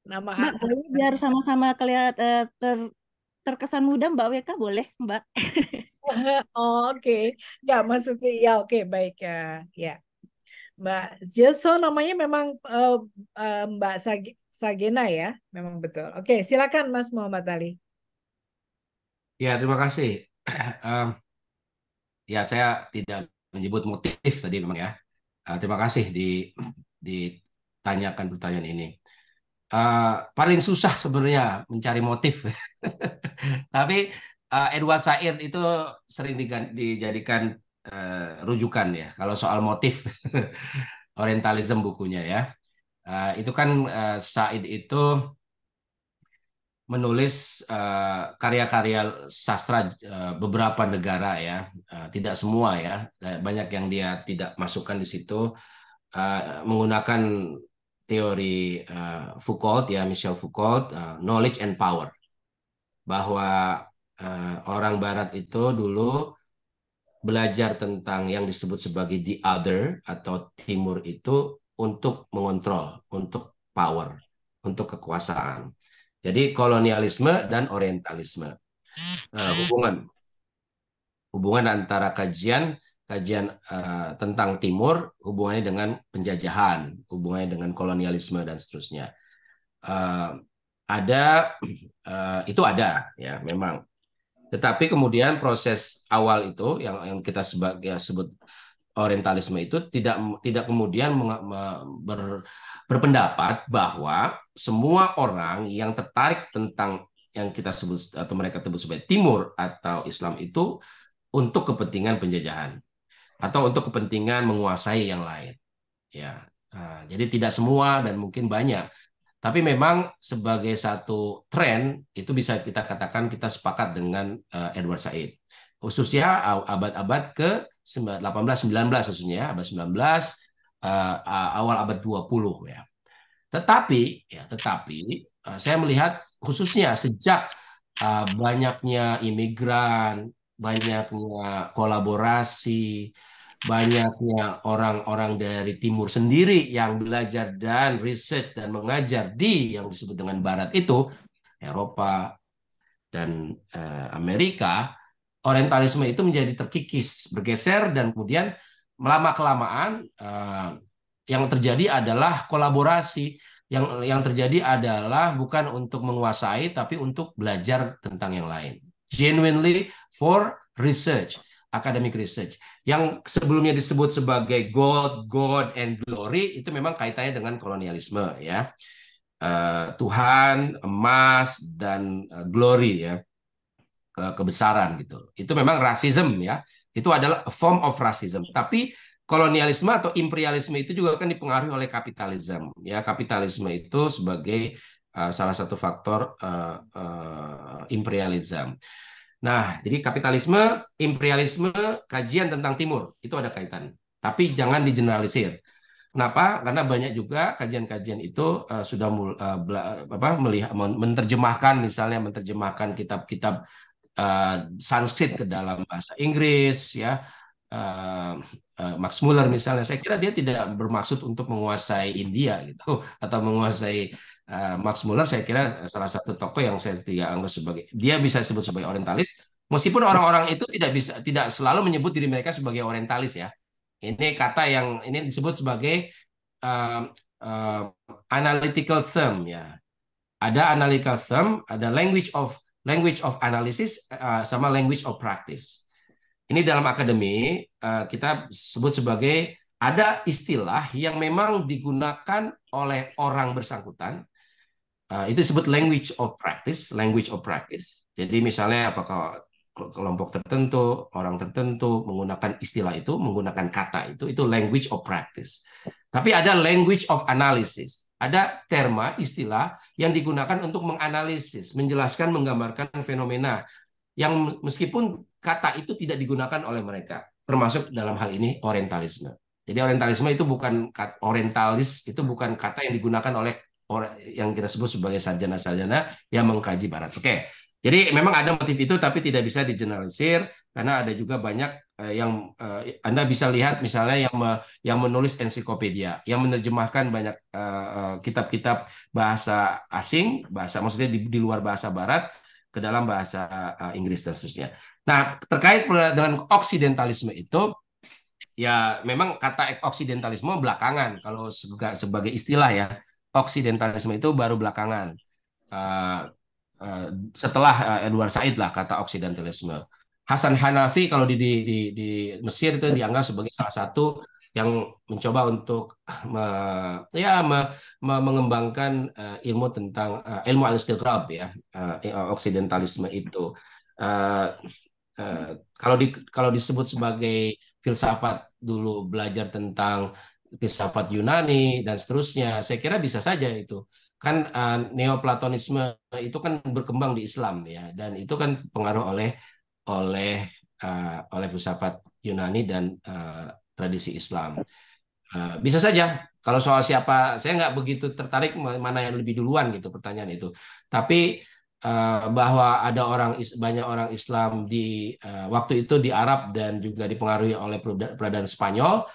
Nama Mbak, boleh biar sama-sama kelihatan terkesan muda, Mbak Weka boleh, Mbak? Oh, oke. Nggak maksudnya ya oke baik ya. Ya. Mbak Jason namanya memang Mbak Sagena ya, memang betul. Oke, silakan Mas Muhammad Ali. Ya, terima kasih. Ya, saya tidak menyebut motif tadi memang ya. Terima kasih ditanyakan pertanyaan ini. Paling susah sebenarnya mencari motif. Tapi Edward Said itu sering dijadikan rujukan ya. Kalau soal motif, Orientalism bukunya ya. Itu kan Said itu menulis karya-karya sastra beberapa negara ya, tidak semua ya, banyak yang dia tidak masukkan di situ, menggunakan teori Foucault ya, Michel Foucault, knowledge and power, bahwa orang Barat itu dulu belajar tentang yang disebut sebagai the other atau timur itu untuk mengontrol, untuk power, untuk kekuasaan. Jadi kolonialisme dan orientalisme. Hubungan antara kajian tentang timur, hubungannya dengan penjajahan, hubungannya dengan kolonialisme dan seterusnya. Itu ada ya memang. Tetapi kemudian proses awal itu yang kita sebut orientalisme itu tidak kemudian berpendapat bahwa semua orang yang tertarik tentang yang kita sebut atau mereka sebut sebagai timur atau Islam itu untuk kepentingan penjajahan atau untuk kepentingan menguasai yang lain. Ya, jadi tidak semua dan mungkin banyak. Tapi memang sebagai satu tren itu bisa kita katakan kita sepakat dengan Edward Said. Khususnya abad-abad ke-18-19 khususnya abad 19 awal abad 20 ya. Tetapi saya melihat khususnya sejak banyaknya imigran, banyaknya kolaborasi, banyaknya orang-orang dari timur sendiri yang belajar dan research dan mengajar di yang disebut dengan Barat itu, Eropa dan Amerika, orientalisme itu menjadi terkikis, bergeser dan kemudian lama-kelamaan yang terjadi adalah kolaborasi. Yang terjadi adalah bukan untuk menguasai tapi untuk belajar tentang yang lain. Genuinely for research. Academic research. Yang sebelumnya disebut sebagai God and glory itu memang kaitannya dengan kolonialisme ya. Tuhan, emas dan glory ya. Kebesaran gitu. Itu memang rasisme ya. Itu adalah a form of racism. Tapi kolonialisme atau imperialisme itu juga kan dipengaruhi oleh kapitalisme ya. Kapitalisme itu sebagai salah satu faktor imperialisme. Nah, jadi kapitalisme, imperialisme, kajian tentang timur, itu ada kaitan. Tapi jangan digeneralisir. Kenapa? Karena banyak juga kajian-kajian itu sudah menerjemahkan, misalnya menerjemahkan kitab-kitab Sanskrit ke dalam bahasa Inggris, ya. Max Muller misalnya, saya kira dia tidak bermaksud untuk menguasai India gitu, atau menguasai Max Muller. Saya kira salah satu tokoh yang saya tidak anggap sebagai, dia bisa disebut sebagai orientalis, meskipun orang-orang itu tidak selalu menyebut diri mereka sebagai orientalis ya. Ini kata yang ini disebut sebagai analytical term ya. Ada analytical term, ada language of analysis, sama language of practice. Ini dalam akademi kita sebut sebagai ada istilah yang memang digunakan oleh orang bersangkutan. Itu disebut language of practice, language of practice. Jadi misalnya apakah kelompok tertentu, orang tertentu menggunakan istilah itu, menggunakan kata itu language of practice. Tapi ada language of analysis. Ada terma, istilah yang digunakan untuk menganalisis, menjelaskan, menggambarkan fenomena yang meskipun kata itu tidak digunakan oleh mereka, termasuk dalam hal ini orientalisme. Jadi orientalisme itu bukan orientalis, itu bukan kata yang digunakan oleh orang yang kita sebut sebagai sarjana-sarjana yang mengkaji Barat. Oke. Jadi memang ada motif itu, tapi tidak bisa digeneralisir karena ada juga banyak yang Anda bisa lihat misalnya yang menulis ensiklopedia, yang menerjemahkan banyak kitab-kitab bahasa asing, maksudnya di luar bahasa Barat ke dalam bahasa Inggris dan seterusnya. Nah, terkait dengan oksidentalisme itu, ya memang kata oksidentalisme belakangan kalau sebagai istilah ya. Oksidentalisme itu baru belakangan. Uh, Setelah Edward Said lah kata oksidentalisme. Hasan Hanafi kalau di Mesir itu dianggap sebagai salah satu yang mencoba untuk mengembangkan ilmu tentang ilmu al-istighrab ya, oksidentalisme itu. Uh, kalau disebut sebagai filsafat dulu belajar tentang filsafat Yunani dan seterusnya, saya kira bisa saja itu. Kan Neoplatonisme itu kan berkembang di Islam ya, dan itu kan pengaruh oleh oleh filsafat Yunani dan tradisi Islam. Bisa saja. Kalau soal siapa, saya nggak begitu tertarik mana yang lebih duluan gitu pertanyaan itu. Tapi bahwa ada banyak orang Islam di waktu itu di Arab dan juga dipengaruhi oleh peradaban Spanyol,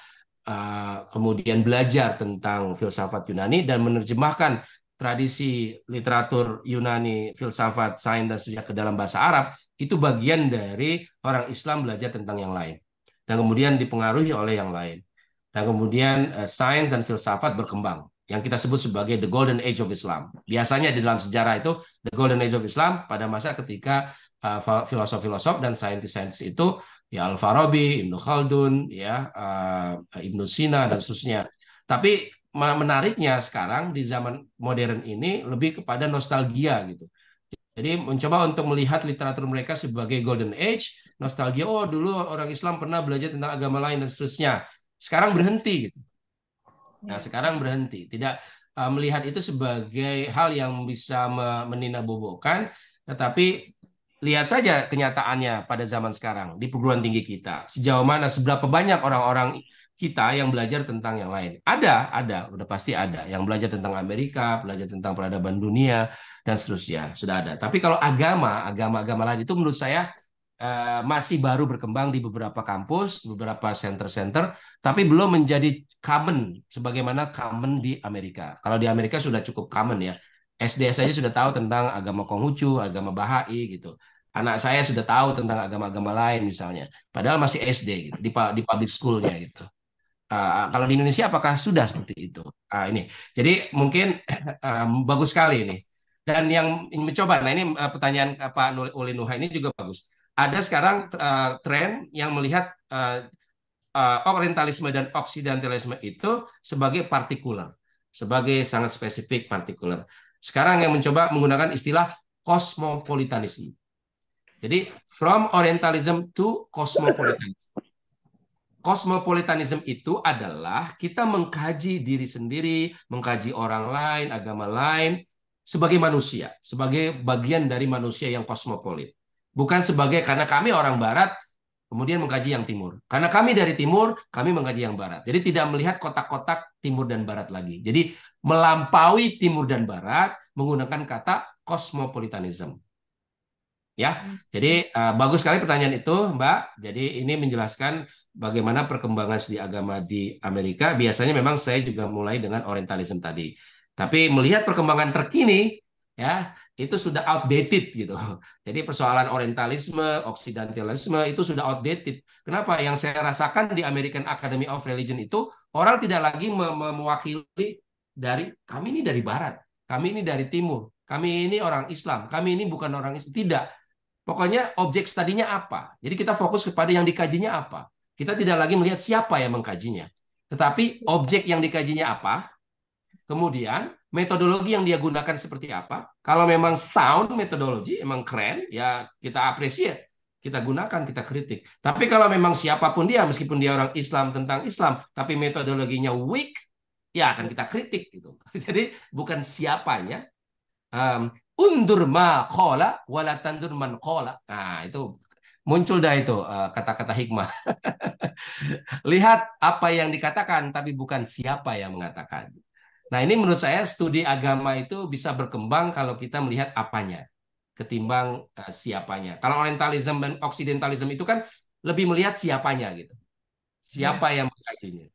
kemudian belajar tentang filsafat Yunani dan menerjemahkan tradisi literatur Yunani, filsafat, sains dan seterusnya ke dalam bahasa Arab, itu bagian dari orang Islam belajar tentang yang lain dan kemudian dipengaruhi oleh yang lain. Dan kemudian sains dan filsafat berkembang, yang kita sebut sebagai the golden age of Islam. Biasanya di dalam sejarah itu the golden age of Islam pada masa ketika filosof-filosof dan saintis-saintis itu ya Al-Farabi, Ibnu Khaldun, ya Ibnu Sina dan seterusnya. Tapi menariknya sekarang di zaman modern ini lebih kepada nostalgia gitu. Jadi mencoba untuk melihat literatur mereka sebagai golden age, nostalgia, oh dulu orang Islam pernah belajar tentang agama lain dan seterusnya. Sekarang berhenti gitu. Nah, sekarang berhenti. Tidak melihat itu sebagai hal yang bisa meninabobokan, tetapi lihat saja kenyataannya pada zaman sekarang di perguruan tinggi kita. Sejauh mana, seberapa banyak orang-orang kita yang belajar tentang yang lain. Ada, udah pasti ada. Yang belajar tentang Amerika, belajar tentang peradaban dunia, dan seterusnya. Sudah ada. Tapi kalau agama-agama lain itu menurut saya masih baru berkembang di beberapa kampus, beberapa center-center, tapi belum menjadi common sebagaimana common di Amerika. Kalau di Amerika sudah cukup common ya. SD saja sudah tahu tentang agama Konghucu, agama Bahai gitu. Anak saya sudah tahu tentang agama-agama lain misalnya. Padahal masih SD gitu, di public school-nya gitu. Kalau di Indonesia apakah sudah seperti itu? Ini. Jadi mungkin bagus sekali ini. Dan yang ingin mencoba, nah ini pertanyaan Pak Uli Nuha ini juga bagus. Ada sekarang tren yang melihat orientalisme dan oksidentalisme itu sebagai partikular, sebagai sangat spesifik partikular. Sekarang yang mencoba menggunakan istilah cosmopolitanism. Jadi from orientalism to cosmopolitanism. Cosmopolitanism itu adalah kita mengkaji diri sendiri, mengkaji orang lain, agama lain, sebagai manusia, sebagai bagian dari manusia yang kosmopolit. Bukan sebagai karena kami orang Barat, kemudian mengkaji yang Timur. Karena kami dari Timur, kami mengkaji yang Barat. Jadi tidak melihat kotak-kotak Timur dan Barat lagi. Jadi melampaui Timur dan Barat menggunakan kata cosmopolitanism. Ya, jadi bagus sekali pertanyaan itu, Mbak. Jadi ini menjelaskan bagaimana perkembangan studi agama di Amerika. Biasanya memang saya juga mulai dengan orientalism tadi. Tapi melihat perkembangan terkini, ya itu sudah outdated gitu. Jadi persoalan orientalisme, oksidentalisme itu sudah outdated. Kenapa? Yang saya rasakan di American Academy of Religion itu orang tidak lagi mewakili kami ini dari Barat, kami ini dari Timur, kami ini orang Islam, kami ini bukan orang Islam. Tidak. Pokoknya objek studinya apa. Jadi kita fokus kepada yang dikajinya apa. Kita tidak lagi melihat siapa yang mengkajinya. Tetapi objek yang dikajinya apa, kemudian metodologi yang dia gunakan seperti apa. Kalau memang sound metodologi, emang keren, ya kita appreciate. Kita gunakan, kita kritik. Tapi kalau memang siapapun dia, meskipun dia orang Islam tentang Islam, tapi metodologinya weak, ya akan kita kritik. Gitu. Jadi bukan siapanya, undur ma qala wala tandur man qala. Nah, itu muncul dah itu kata-kata hikmah. Lihat apa yang dikatakan tapi bukan siapa yang mengatakan. Nah, ini menurut saya studi agama itu bisa berkembang kalau kita melihat apanya ketimbang siapanya. Kalau orientalism dan oksidentalism itu kan lebih melihat siapanya gitu. Siapa yang mengkajinya.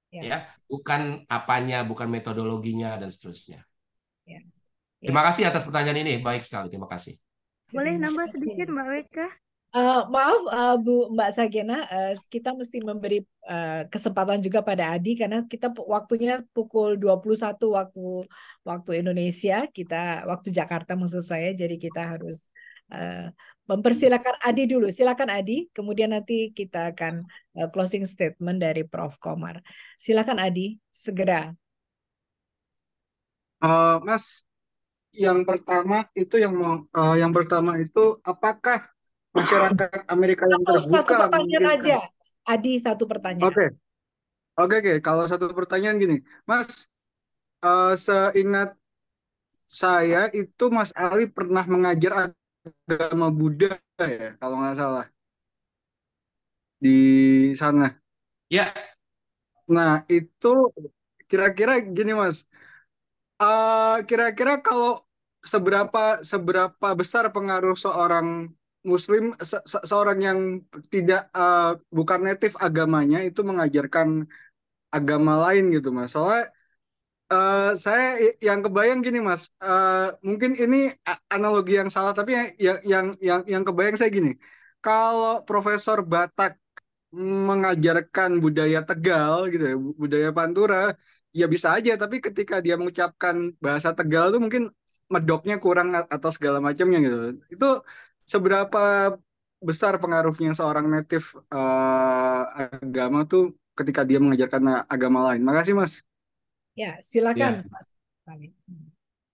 Ya, bukan apanya, bukan metodologinya dan seterusnya. Terima kasih atas pertanyaan ini. Baik sekali. Terima kasih. Boleh nambah sedikit, Mbak Weka? Maaf Mbak Sagena, kita mesti memberi kesempatan juga pada Adi karena kita waktunya pukul 21 waktu Indonesia, waktu Jakarta maksud saya, jadi kita harus mempersilakan Adi dulu. Silakan Adi, kemudian nanti kita akan closing statement dari Prof. Komar. Silakan Adi, segera. Mas, yang pertama itu apakah masyarakat Amerika yang Satu terbuka pertanyaan mengirimkan? aja, Adi, satu pertanyaan. Oke, oke. Kalau satu pertanyaan gini, Mas, seingat saya itu Mas Ali pernah mengajar agama Buddha ya, kalau nggak salah di sana. Ya, Nah, itu kira-kira gini Mas, kira-kira kalau seberapa seberapa besar pengaruh seorang Muslim, seorang yang tidak bukan native agamanya itu mengajarkan agama lain gitu Mas. Soalnya saya yang kebayang gini Mas, mungkin ini analogi yang salah tapi yang kebayang saya gini. Kalau Profesor Batak mengajarkan budaya Tegal gitu ya, budaya Pantura, ya bisa aja. Tapi ketika dia mengucapkan bahasa Tegal tuh mungkin medoknya kurang atau segala macamnya gitu. Itu seberapa besar pengaruhnya seorang native agama tuh ketika dia mengajarkan agama lain. Makasih Mas. Ya, silakan ya. Mas Ali.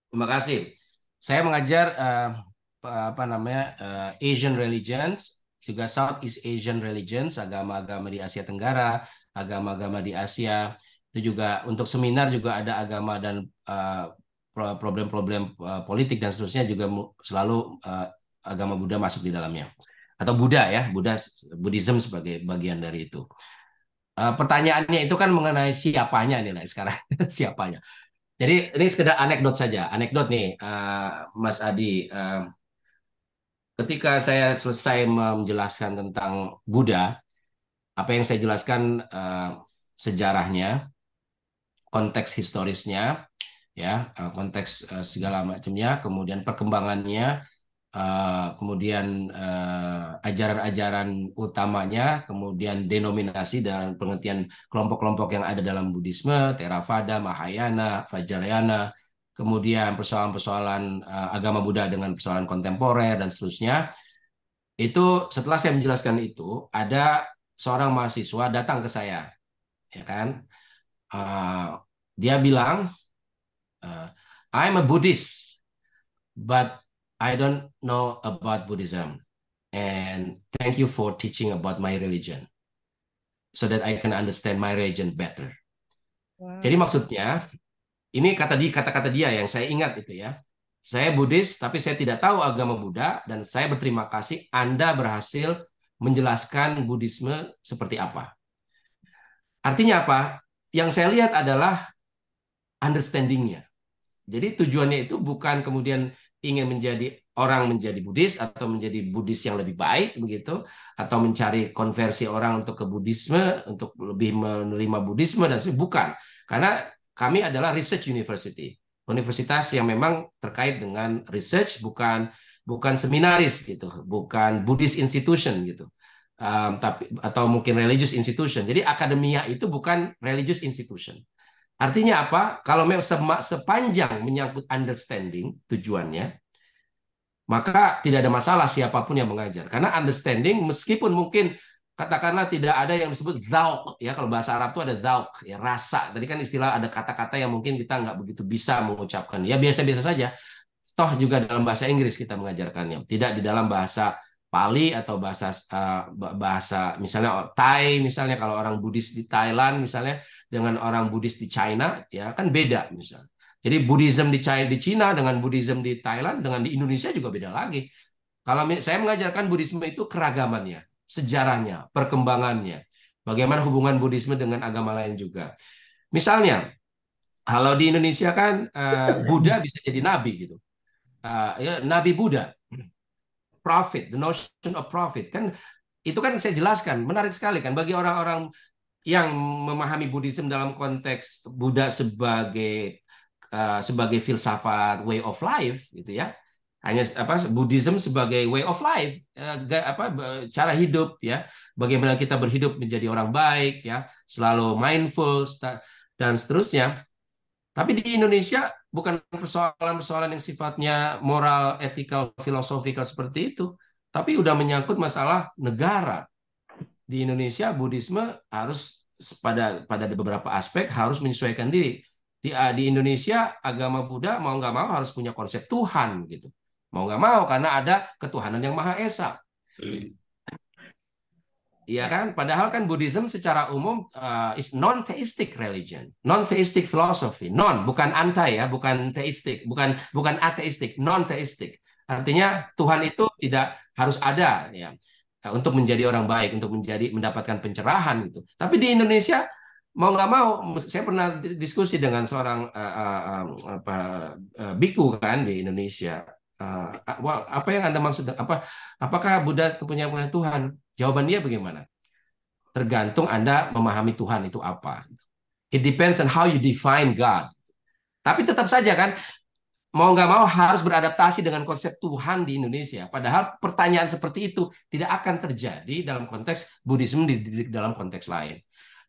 Terima kasih. Saya mengajar apa namanya Asian religions, juga Southeast Asian religions, agama-agama di Asia Tenggara, agama-agama di Asia. Itu juga untuk seminar juga ada agama dan problem-problem politik dan seterusnya juga selalu agama Buddha masuk di dalamnya. Atau Buddha ya, Buddhism sebagai bagian dari itu. Pertanyaannya itu kan mengenai siapanya nih lah sekarang, siapanya. Jadi ini sekedar anekdot saja. Anekdot nih, Mas Adi. Ketika saya selesai menjelaskan tentang Buddha, apa yang saya jelaskan sejarahnya, konteks historisnya, ya, konteks segala macamnya, kemudian perkembangannya, kemudian ajaran-ajaran utamanya, kemudian denominasi dan pengertian kelompok-kelompok yang ada dalam Buddhisme, Theravada, Mahayana, Vajrayana, kemudian persoalan-persoalan agama Buddha dengan persoalan kontemporer dan seterusnya. Itu setelah saya menjelaskan itu, ada seorang mahasiswa datang ke saya, ya kan? Dia bilang, I'm a Buddhist, but I don't know about Buddhism. And thank you for teaching about my religion so that I can understand my religion better. Wow. Jadi maksudnya, ini kata-kata dia yang saya ingat itu ya. Saya Buddhis, tapi saya tidak tahu agama Buddha, dan saya berterima kasih Anda berhasil menjelaskan Buddhisme seperti apa. Artinya apa? Yang saya lihat adalah understanding-nya. Jadi tujuannya itu bukan kemudian ingin orang menjadi Buddhis atau menjadi Buddhis yang lebih baik begitu, atau mencari konversi orang untuk ke Buddhisme, untuk lebih menerima Buddhisme dan sebagainya. Bukan. Karena kami adalah research university, universitas yang memang terkait dengan research, bukan seminaris gitu, bukan Buddhist institution gitu. Tapi atau mungkin religious institution. Jadi akademia itu bukan religious institution. Artinya apa? Kalau memang sepanjang menyangkut understanding tujuannya, maka tidak ada masalah siapapun yang mengajar. Karena understanding, meskipun mungkin katakanlah tidak ada yang disebut dzauq, ya kalau bahasa Arab itu ada dzauq, ya rasa. Tadi kan istilah ada kata-kata yang mungkin kita nggak begitu bisa mengucapkan. Ya biasa-biasa saja. Toh juga dalam bahasa Inggris kita mengajarkannya. Tidak di dalam bahasa Pali atau bahasa misalnya Thai, misalnya kalau orang Buddhis di Thailand misalnya dengan orang Buddhis di China, ya kan beda misalnya. Jadi Buddhism di China dengan Buddhism di Thailand dengan di Indonesia juga beda lagi. Kalau saya mengajarkan Buddhisme itu keragamannya, sejarahnya, perkembangannya, bagaimana hubungan Buddhisme dengan agama lain juga. Misalnya kalau di Indonesia kan Buddha bisa jadi nabi gitu, ya, Nabi Buddha. Prophet, the notion of prophet kan itu kan saya jelaskan menarik sekali kan bagi orang-orang yang memahami Buddhism dalam konteks Buddha sebagai filsafat way of life gitu ya. hanya Buddhism sebagai way of life, cara hidup ya, bagaimana kita berhidup menjadi orang baik ya, selalu mindful dan seterusnya. Tapi di Indonesia bukan persoalan-persoalan yang sifatnya moral, etikal, filosofikal seperti itu, tapi udah menyangkut masalah negara. Di Indonesia Buddhisme harus pada beberapa aspek harus menyesuaikan diri. Di Indonesia agama Buddha mau nggak mau harus punya konsep Tuhan gitu. Mau nggak mau karena ada ketuhanan yang Maha Esa. Iya kan? Padahal kan Buddhism secara umum is non-theistic religion, non-theistic philosophy, bukan anti ya, bukan teistik, bukan ateistik, non-theistic. Artinya Tuhan itu tidak harus ada ya untuk menjadi orang baik, untuk mendapatkan pencerahan gitu. Tapi di Indonesia mau nggak mau, saya pernah diskusi dengan seorang biku kan di Indonesia. Apa yang Anda maksud? Apakah Buddha punya Tuhan? Jawaban dia bagaimana? Tergantung Anda memahami Tuhan itu apa. It depends on how you define God. Tapi tetap saja kan, mau nggak mau harus beradaptasi dengan konsep Tuhan di Indonesia. Padahal pertanyaan seperti itu tidak akan terjadi dalam konteks Buddhisme di dalam konteks lain.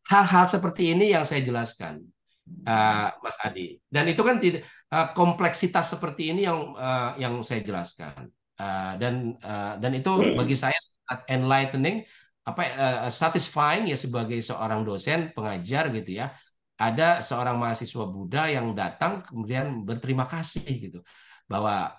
Hal-hal seperti ini yang saya jelaskan. Mas Adi, dan itu kan kompleksitas seperti ini yang saya jelaskan, dan itu bagi saya sangat enlightening, satisfying ya sebagai seorang dosen pengajar gitu ya. Ada seorang mahasiswa Buddha yang datang kemudian berterima kasih gitu bahwa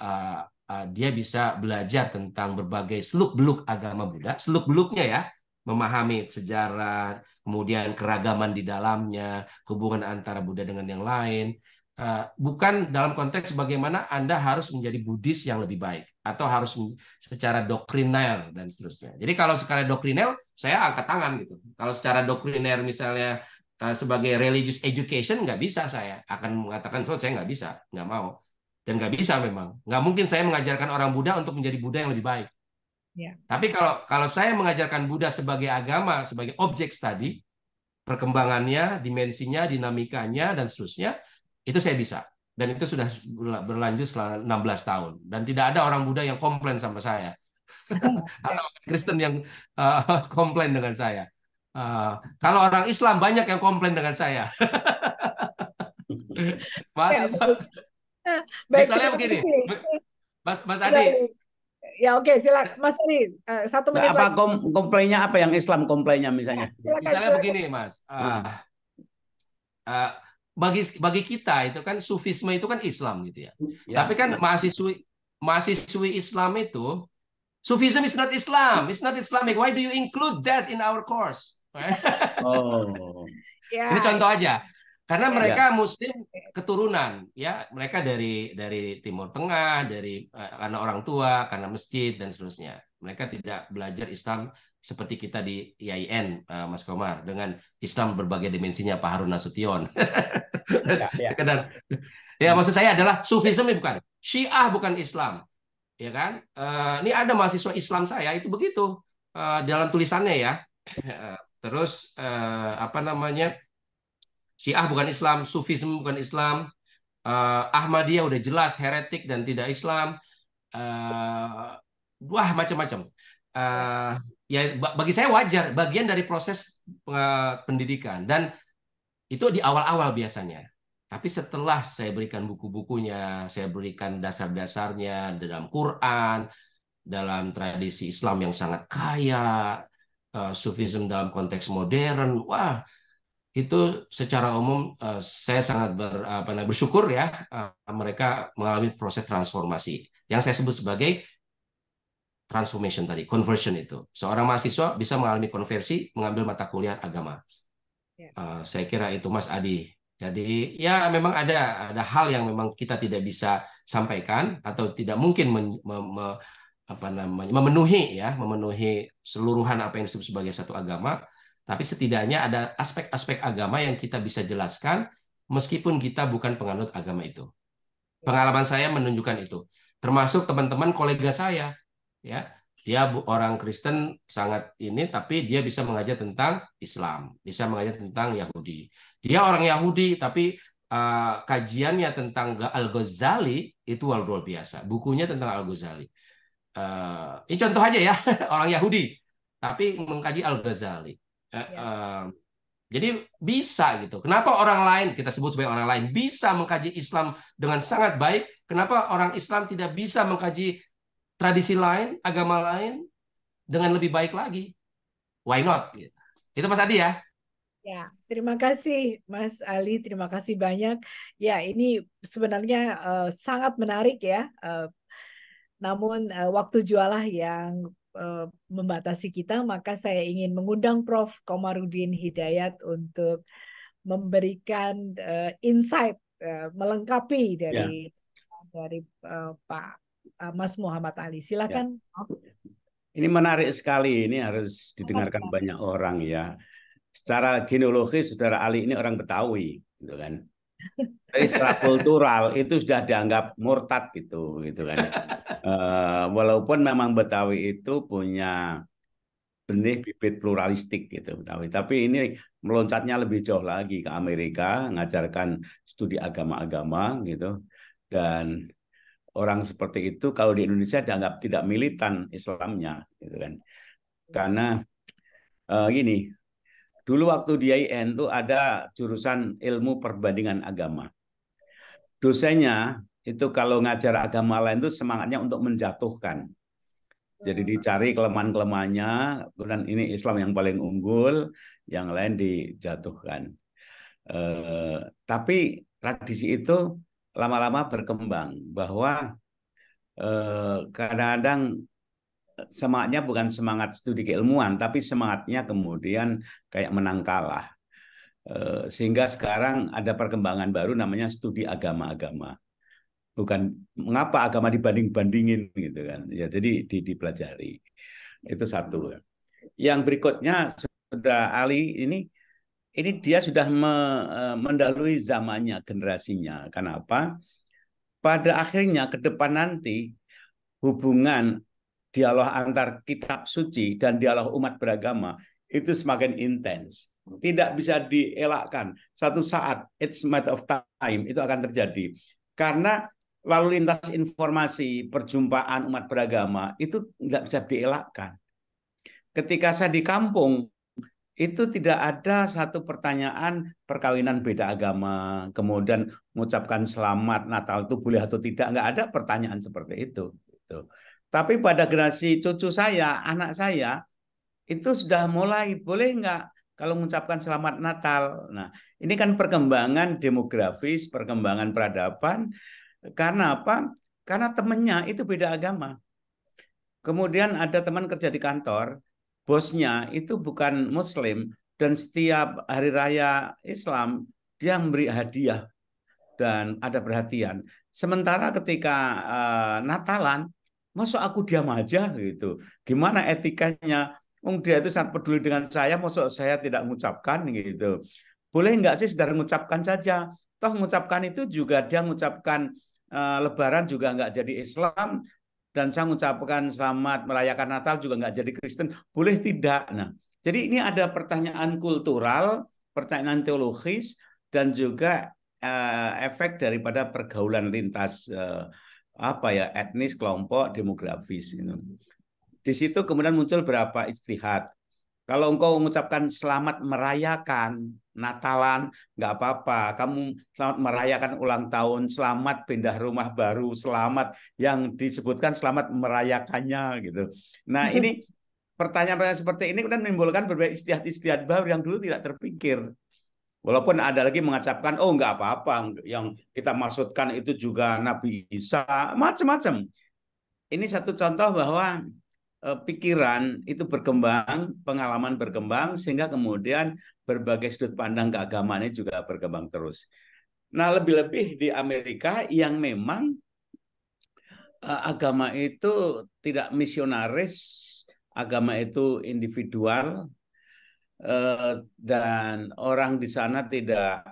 dia bisa belajar tentang berbagai seluk-beluk agama Buddha, seluk-beluknya ya, memahami sejarah, kemudian keragaman di dalamnya, hubungan antara Buddha dengan yang lain. Bukan dalam konteks bagaimana Anda harus menjadi Buddhis yang lebih baik, atau harus secara doktriner dan seterusnya. Jadi kalau secara doktriner, saya angkat tangan gitu. Kalau secara doktriner misalnya sebagai religious education, nggak bisa, saya akan mengatakan, saya nggak bisa, nggak mau. Dan nggak bisa memang. Nggak mungkin saya mengajarkan orang Buddha untuk menjadi Buddha yang lebih baik. Ya. Tapi kalau saya mengajarkan Buddha sebagai agama, sebagai objek studi, perkembangannya, dimensinya, dinamikanya, dan seterusnya, itu saya bisa. Dan itu sudah berlanjut selama 16 tahun. Dan tidak ada orang Buddha yang komplain sama saya. Atau Kristen yang komplain dengan saya. Kalau orang Islam banyak yang komplain dengan saya. Misalnya begini, Mas Adi. Ya oke, silakan Mas Adi, 1 menit apa lagi. komplainnya, apa yang Islam komplainnya misalnya? Misalnya begini Mas, bagi kita itu kan Sufisme itu kan Islam gitu ya. Tapi kan mahasiswi Islam itu, Sufism is not Islam, it's not Islamic. Why do you include that in our course? Ini contoh aja. Karena mereka Muslim keturunan, ya, mereka dari Timur Tengah, karena orang tua, karena masjid dan seterusnya. Mereka tidak belajar Islam seperti kita di IAIN, Mas Komar, dengan Islam berbagai dimensinya, Pak Harun Nasution. Sekedar, ya maksud saya adalah Sufisme bukan, Syiah bukan Islam, ya kan? Ini ada mahasiswa Islam saya itu begitu dalam tulisannya ya. Terus Syiah bukan Islam, Sufisme bukan Islam, Ahmadiyah udah jelas heretik dan tidak Islam, wah macam-macam. Ya bagi saya wajar, bagian dari proses pendidikan, dan itu di awal-awal biasanya. Tapi setelah saya berikan buku-bukunya, saya berikan dasar-dasarnya dalam Quran, dalam tradisi Islam yang sangat kaya, Sufisme dalam konteks modern, wah, itu secara umum saya sangat bersyukur ya, mereka mengalami proses transformasi yang saya sebut sebagai transformation tadi, conversion. Itu seorang mahasiswa bisa mengalami konversi, mengambil mata kuliah agama. Saya kira itu Mas Adi. Jadi ya memang ada hal yang memang kita tidak bisa sampaikan atau tidak mungkin memenuhi seluruhan apa yang disebut sebagai satu agama. Tapi setidaknya ada aspek-aspek agama yang kita bisa jelaskan meskipun kita bukan penganut agama itu. Pengalaman saya menunjukkan itu. Termasuk teman-teman kolega saya, ya, dia orang Kristen sangat ini, tapi dia bisa mengajar tentang Islam, bisa mengajar tentang Yahudi. Dia orang Yahudi, tapi kajiannya tentang Al-Ghazali itu luar biasa. Bukunya tentang Al-Ghazali. Ini contoh aja ya, orang Yahudi, tapi mengkaji Al-Ghazali. Jadi bisa gitu. Kenapa orang lain, kita sebut sebagai orang lain, bisa mengkaji Islam dengan sangat baik? Kenapa orang Islam tidak bisa mengkaji tradisi lain, agama lain dengan lebih baik lagi? Why not? Gitu. Itu Mas Adi ya. Ya, terima kasih Mas Ali, terima kasih banyak. Ya, ini sebenarnya sangat menarik ya. Namun waktu jualah yang membatasi kita, maka saya ingin mengundang Prof. Komarudin Hidayat untuk memberikan insight melengkapi dari Pak Mas Muhammad Ali. Silakan. Ini menarik sekali, ini harus didengarkan banyak orang ya. Secara genealogi Saudara Ali ini orang Betawi, gitu kan. Tapi secara kultural itu sudah dianggap murtad gitu kan. Walaupun memang Betawi itu punya benih bibit pluralistik gitu Betawi, tapi ini meloncatnya lebih jauh lagi ke Amerika, ngajarkan studi agama-agama gitu. Dan orang seperti itu kalau di Indonesia dianggap tidak militan Islamnya, gitu kan. Karena gini, dulu waktu di IAIN tuh ada jurusan ilmu perbandingan agama. Dosennya itu kalau ngajar agama lain itu semangatnya untuk menjatuhkan. Jadi dicari kelemahan-kelemahannya, dan ini Islam yang paling unggul, yang lain dijatuhkan. Tapi tradisi itu lama-lama berkembang bahwa kadang-kadang semangatnya bukan semangat studi keilmuan, tapi semangatnya kemudian kayak menang kalah. Sehingga sekarang ada perkembangan baru namanya studi agama-agama. Bukan mengapa agama dibanding-bandingin gitu kan. Ya, jadi dipelajari. Itu satu. Yang berikutnya Saudara Ali ini dia sudah mendahului zamannya, generasinya. Kenapa? Pada akhirnya ke depan nanti hubungan dialog antar kitab suci dan dialog umat beragama itu semakin intens. Tidak bisa dielakkan. Satu saat, it's matter of time, itu akan terjadi. Karena lalu lintas informasi perjumpaan umat beragama itu nggak bisa dielakkan. Ketika saya di kampung, itu tidak ada satu pertanyaan perkawinan beda agama, kemudian mengucapkan selamat Natal itu boleh atau tidak, nggak ada pertanyaan seperti itu. Tapi pada generasi cucu saya, anak saya, itu sudah mulai, boleh nggak kalau mengucapkan selamat Natal. Nah, ini kan perkembangan demografis, perkembangan peradaban. Karena apa? Karena temannya itu beda agama. Kemudian ada teman kerja di kantor, bosnya itu bukan Muslim, dan setiap hari raya Islam dia memberi hadiah dan ada perhatian. Sementara ketika Natalan, masuk aku diam aja gitu. Gimana etikanya? Dia itu sangat peduli dengan saya, masuk saya tidak mengucapkan gitu. Boleh nggak sih saudara mengucapkan saja? Toh mengucapkan itu juga dia mengucapkan Lebaran juga nggak jadi Islam, dan saya mengucapkan selamat merayakan Natal juga nggak jadi Kristen, boleh tidak? Nah, jadi ini ada pertanyaan kultural, pertanyaan teologis, dan juga efek daripada pergaulan lintas etnis, kelompok, demografis. Di situ kemudian muncul beberapa ijtihad. Kalau engkau mengucapkan selamat merayakan Natalan, nggak apa-apa. Kamu selamat merayakan ulang tahun, selamat pindah rumah baru, selamat yang disebutkan selamat merayakannya gitu. Nah, ini pertanyaan-pertanyaan seperti ini kemudian menimbulkan berbagai ijtihad-ijtihad baru yang dulu tidak terpikir. Walaupun ada lagi mengucapkan, oh nggak apa-apa, yang kita maksudkan itu juga Nabi Isa, macam-macam. Ini satu contoh bahwa pikiran itu berkembang, pengalaman berkembang, sehingga kemudian berbagai sudut pandang keagamaan ini juga berkembang terus. Nah, lebih-lebih di Amerika yang memang agama itu tidak misionaris, agama itu individual, dan orang di sana tidak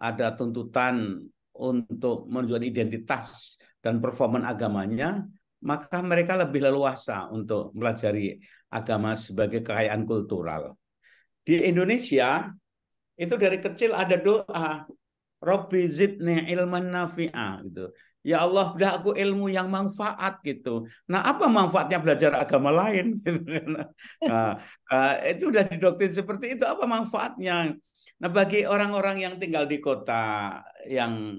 ada tuntutan untuk menunjukkan identitas dan performa agamanya, maka mereka lebih leluasa untuk mempelajari agama sebagai kekayaan kultural. Di Indonesia, itu dari kecil ada doa. Robbi zidni ilman nafi'a gitu. Ya Allah, beri aku ilmu yang manfaat gitu. Nah, apa manfaatnya belajar agama lain? Nah, itu udah didoktrin seperti itu. Apa manfaatnya? Nah, bagi orang-orang yang tinggal di kota yang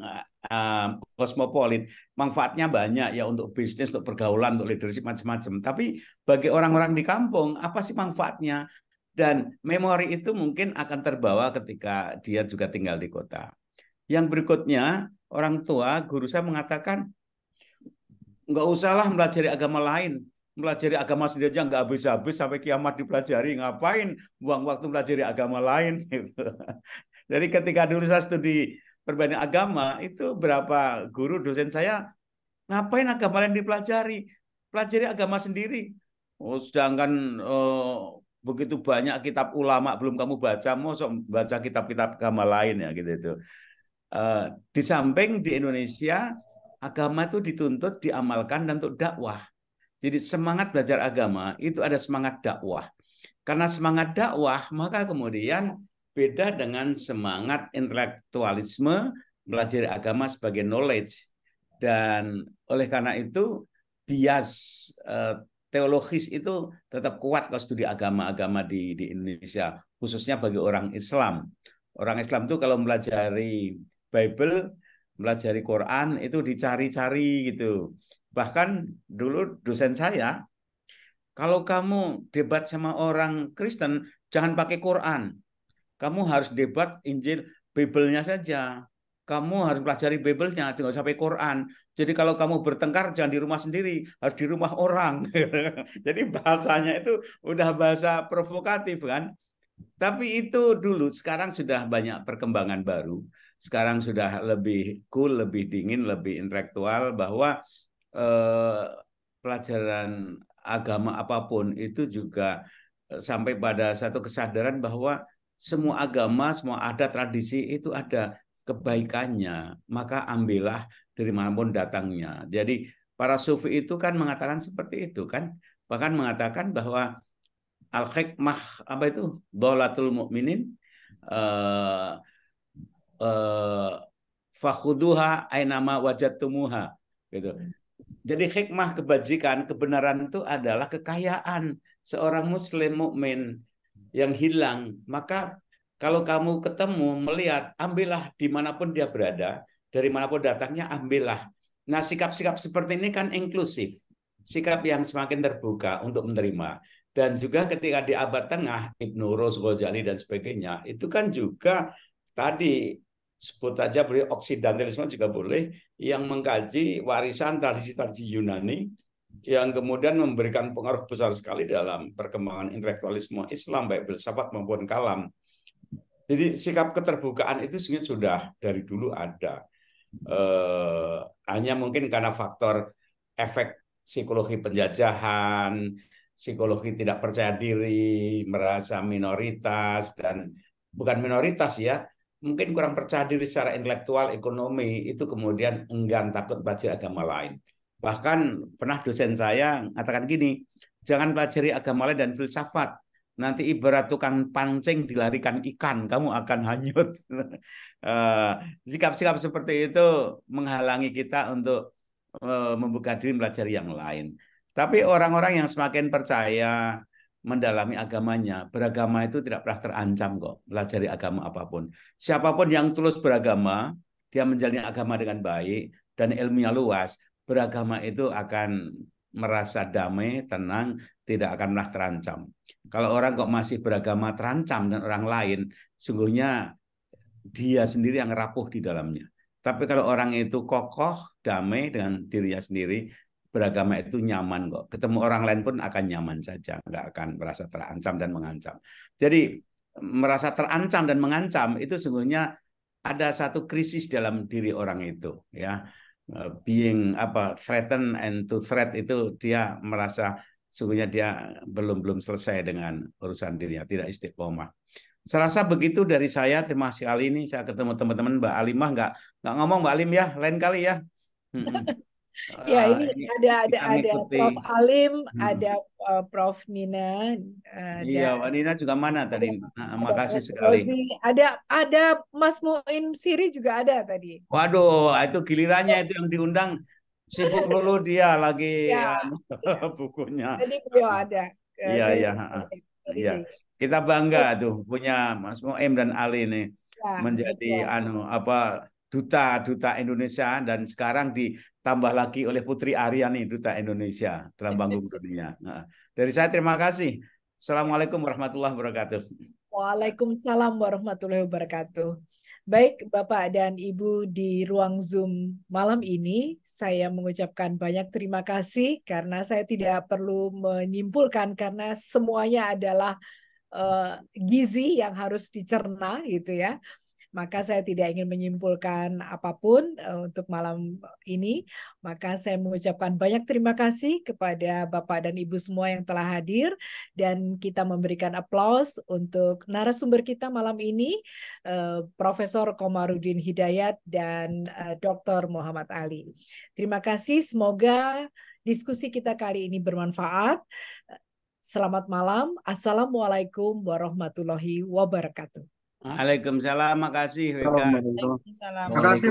kosmopolit, manfaatnya banyak ya untuk bisnis, untuk pergaulan, untuk leadership macam-macam. Tapi bagi orang-orang di kampung, apa sih manfaatnya? Dan memori itu mungkin akan terbawa ketika dia juga tinggal di kota. Yang berikutnya, orang tua, guru saya mengatakan, nggak usahlah mempelajari agama lain. Mempelajari agama sendiri aja nggak habis-habis sampai kiamat dipelajari. Ngapain buang waktu mempelajari agama lain? Gitu. Jadi ketika dulu saya studi perbandingan agama, itu berapa guru dosen saya, ngapain agama lain dipelajari? Pelajari agama sendiri. Oh, sedangkan begitu banyak kitab ulama belum kamu baca, mau baca kitab-kitab agama lain ya gitu itu. Di samping di Indonesia agama itu dituntut diamalkan dan untuk dakwah. Jadi semangat belajar agama itu ada semangat dakwah. Karena semangat dakwah maka kemudian beda dengan semangat intelektualisme belajar agama sebagai knowledge. Dan oleh karena itu bias teologis itu tetap kuat kalau studi agama-agama di Indonesia, khususnya bagi orang Islam. Orang Islam itu kalau mempelajari Bible, mempelajari Quran itu dicari-cari gitu. Bahkan dulu dosen saya, kalau kamu debat sama orang Kristen, jangan pakai Quran. Kamu harus debat Injil, Bible-nya saja. Kamu harus pelajari Bible-nya, jangan sampai Quran. Jadi kalau kamu bertengkar, jangan di rumah sendiri, harus di rumah orang. Jadi bahasanya itu udah bahasa provokatif kan. Tapi itu dulu, sekarang sudah banyak perkembangan baru. Sekarang sudah lebih cool, lebih dingin, lebih intelektual, bahwa pelajaran agama apapun itu juga sampai pada satu kesadaran bahwa semua agama, semua adat, tradisi itu ada kebaikannya. Maka ambillah dari manapun datangnya. Jadi para sufi itu kan mengatakan seperti itu kan. Bahkan mengatakan bahwa al-hikmah apa itu dholatul mukminin fakhuduha ainama wajadtumuha gitu. Jadi hikmah kebajikan, kebenaran itu adalah kekayaan seorang muslim mukmin yang hilang. Maka kalau kamu ketemu, melihat, ambillah dimanapun dia berada, dari manapun datangnya, ambillah. Nah, sikap-sikap seperti ini kan inklusif. Sikap yang semakin terbuka untuk menerima. Dan juga ketika di abad tengah, Ibnu Rus, Ghazali, dan sebagainya, itu kan juga tadi sebut aja boleh oksidentalisme juga boleh, yang mengkaji warisan tradisi-tradisi Yunani yang kemudian memberikan pengaruh besar sekali dalam perkembangan intelektualisme Islam baik filsafat maupun kalam. Jadi sikap keterbukaan itu sebenarnya sudah dari dulu ada. Hanya mungkin karena faktor efek psikologi penjajahan, psikologi tidak percaya diri, merasa minoritas, dan bukan minoritas ya, mungkin kurang percaya diri secara intelektual, ekonomi, itu kemudian enggan takut belajar agama lain. Bahkan pernah dosen saya mengatakan gini, jangan pelajari agama lain dan filsafat. Nanti ibarat tukang pancing dilarikan ikan, kamu akan hanyut. Sikap-sikap seperti itu menghalangi kita untuk membuka diri belajar yang lain. Tapi orang-orang yang semakin percaya mendalami agamanya, beragama itu tidak pernah terancam kok, pelajari agama apapun. Siapapun yang tulus beragama, dia menjalani agama dengan baik dan ilmunya luas, beragama itu akan merasa damai, tenang, tidak akan pernah terancam. Kalau orang kok masih beragama terancam dan orang lain, sungguhnya dia sendiri yang rapuh di dalamnya. Tapi kalau orang itu kokoh, damai dengan dirinya sendiri, beragama itu nyaman kok. Ketemu orang lain pun akan nyaman saja, nggak akan merasa terancam dan mengancam. Jadi merasa terancam dan mengancam itu sesungguhnya ada satu krisis dalam diri orang itu, ya. Being threatened and to threat itu dia merasa sesungguhnya dia belum selesai dengan urusan dirinya, tidak istiqomah. Saya rasa begitu dari saya. Terima kasih kali ini saya ketemu teman-teman. Mbak Alimah nggak ngomong Mbak Alim ya, lain kali ya. Ya, ini ada kita ngikuti. Prof. Alim, ada Prof. Nina, Iya, dan Mbak Nina juga mana tadi? ada Makasih Prof. sekali. Rozi, ada Mas Muin Siri juga ada tadi. Waduh, itu gilirannya itu yang diundang sibuk dulu dia lagi Ya, bukunya. tadi beliau ada. Iya, Saya iya, tadi iya. beliau. Kita bangga tuh punya Mas Moem dan Ali nih Ya, menjadi betul. duta Indonesia, dan sekarang ditambah lagi oleh Putri Aryani duta Indonesia dalam panggung dunia. Nah, dari saya terima kasih. Assalamualaikum warahmatullahi wabarakatuh. Waalaikumsalam warahmatullahi wabarakatuh. Baik, Bapak dan Ibu di ruang Zoom malam ini, saya mengucapkan banyak terima kasih karena saya tidak perlu menyimpulkan karena semuanya adalah gizi yang harus dicerna gitu ya. Maka saya tidak ingin menyimpulkan apapun untuk malam ini. Maka saya mengucapkan banyak terima kasih kepada Bapak dan Ibu semua yang telah hadir. Dan kita memberikan aplaus untuk narasumber kita malam ini, Profesor Komarudin Hidayat dan Dr. Muhammad Ali. Terima kasih, semoga diskusi kita kali ini bermanfaat. Selamat malam. Assalamualaikum warahmatullahi wabarakatuh. Waalaikumsalam, makasih Weka. Waalaikumsalam. Terima kasih.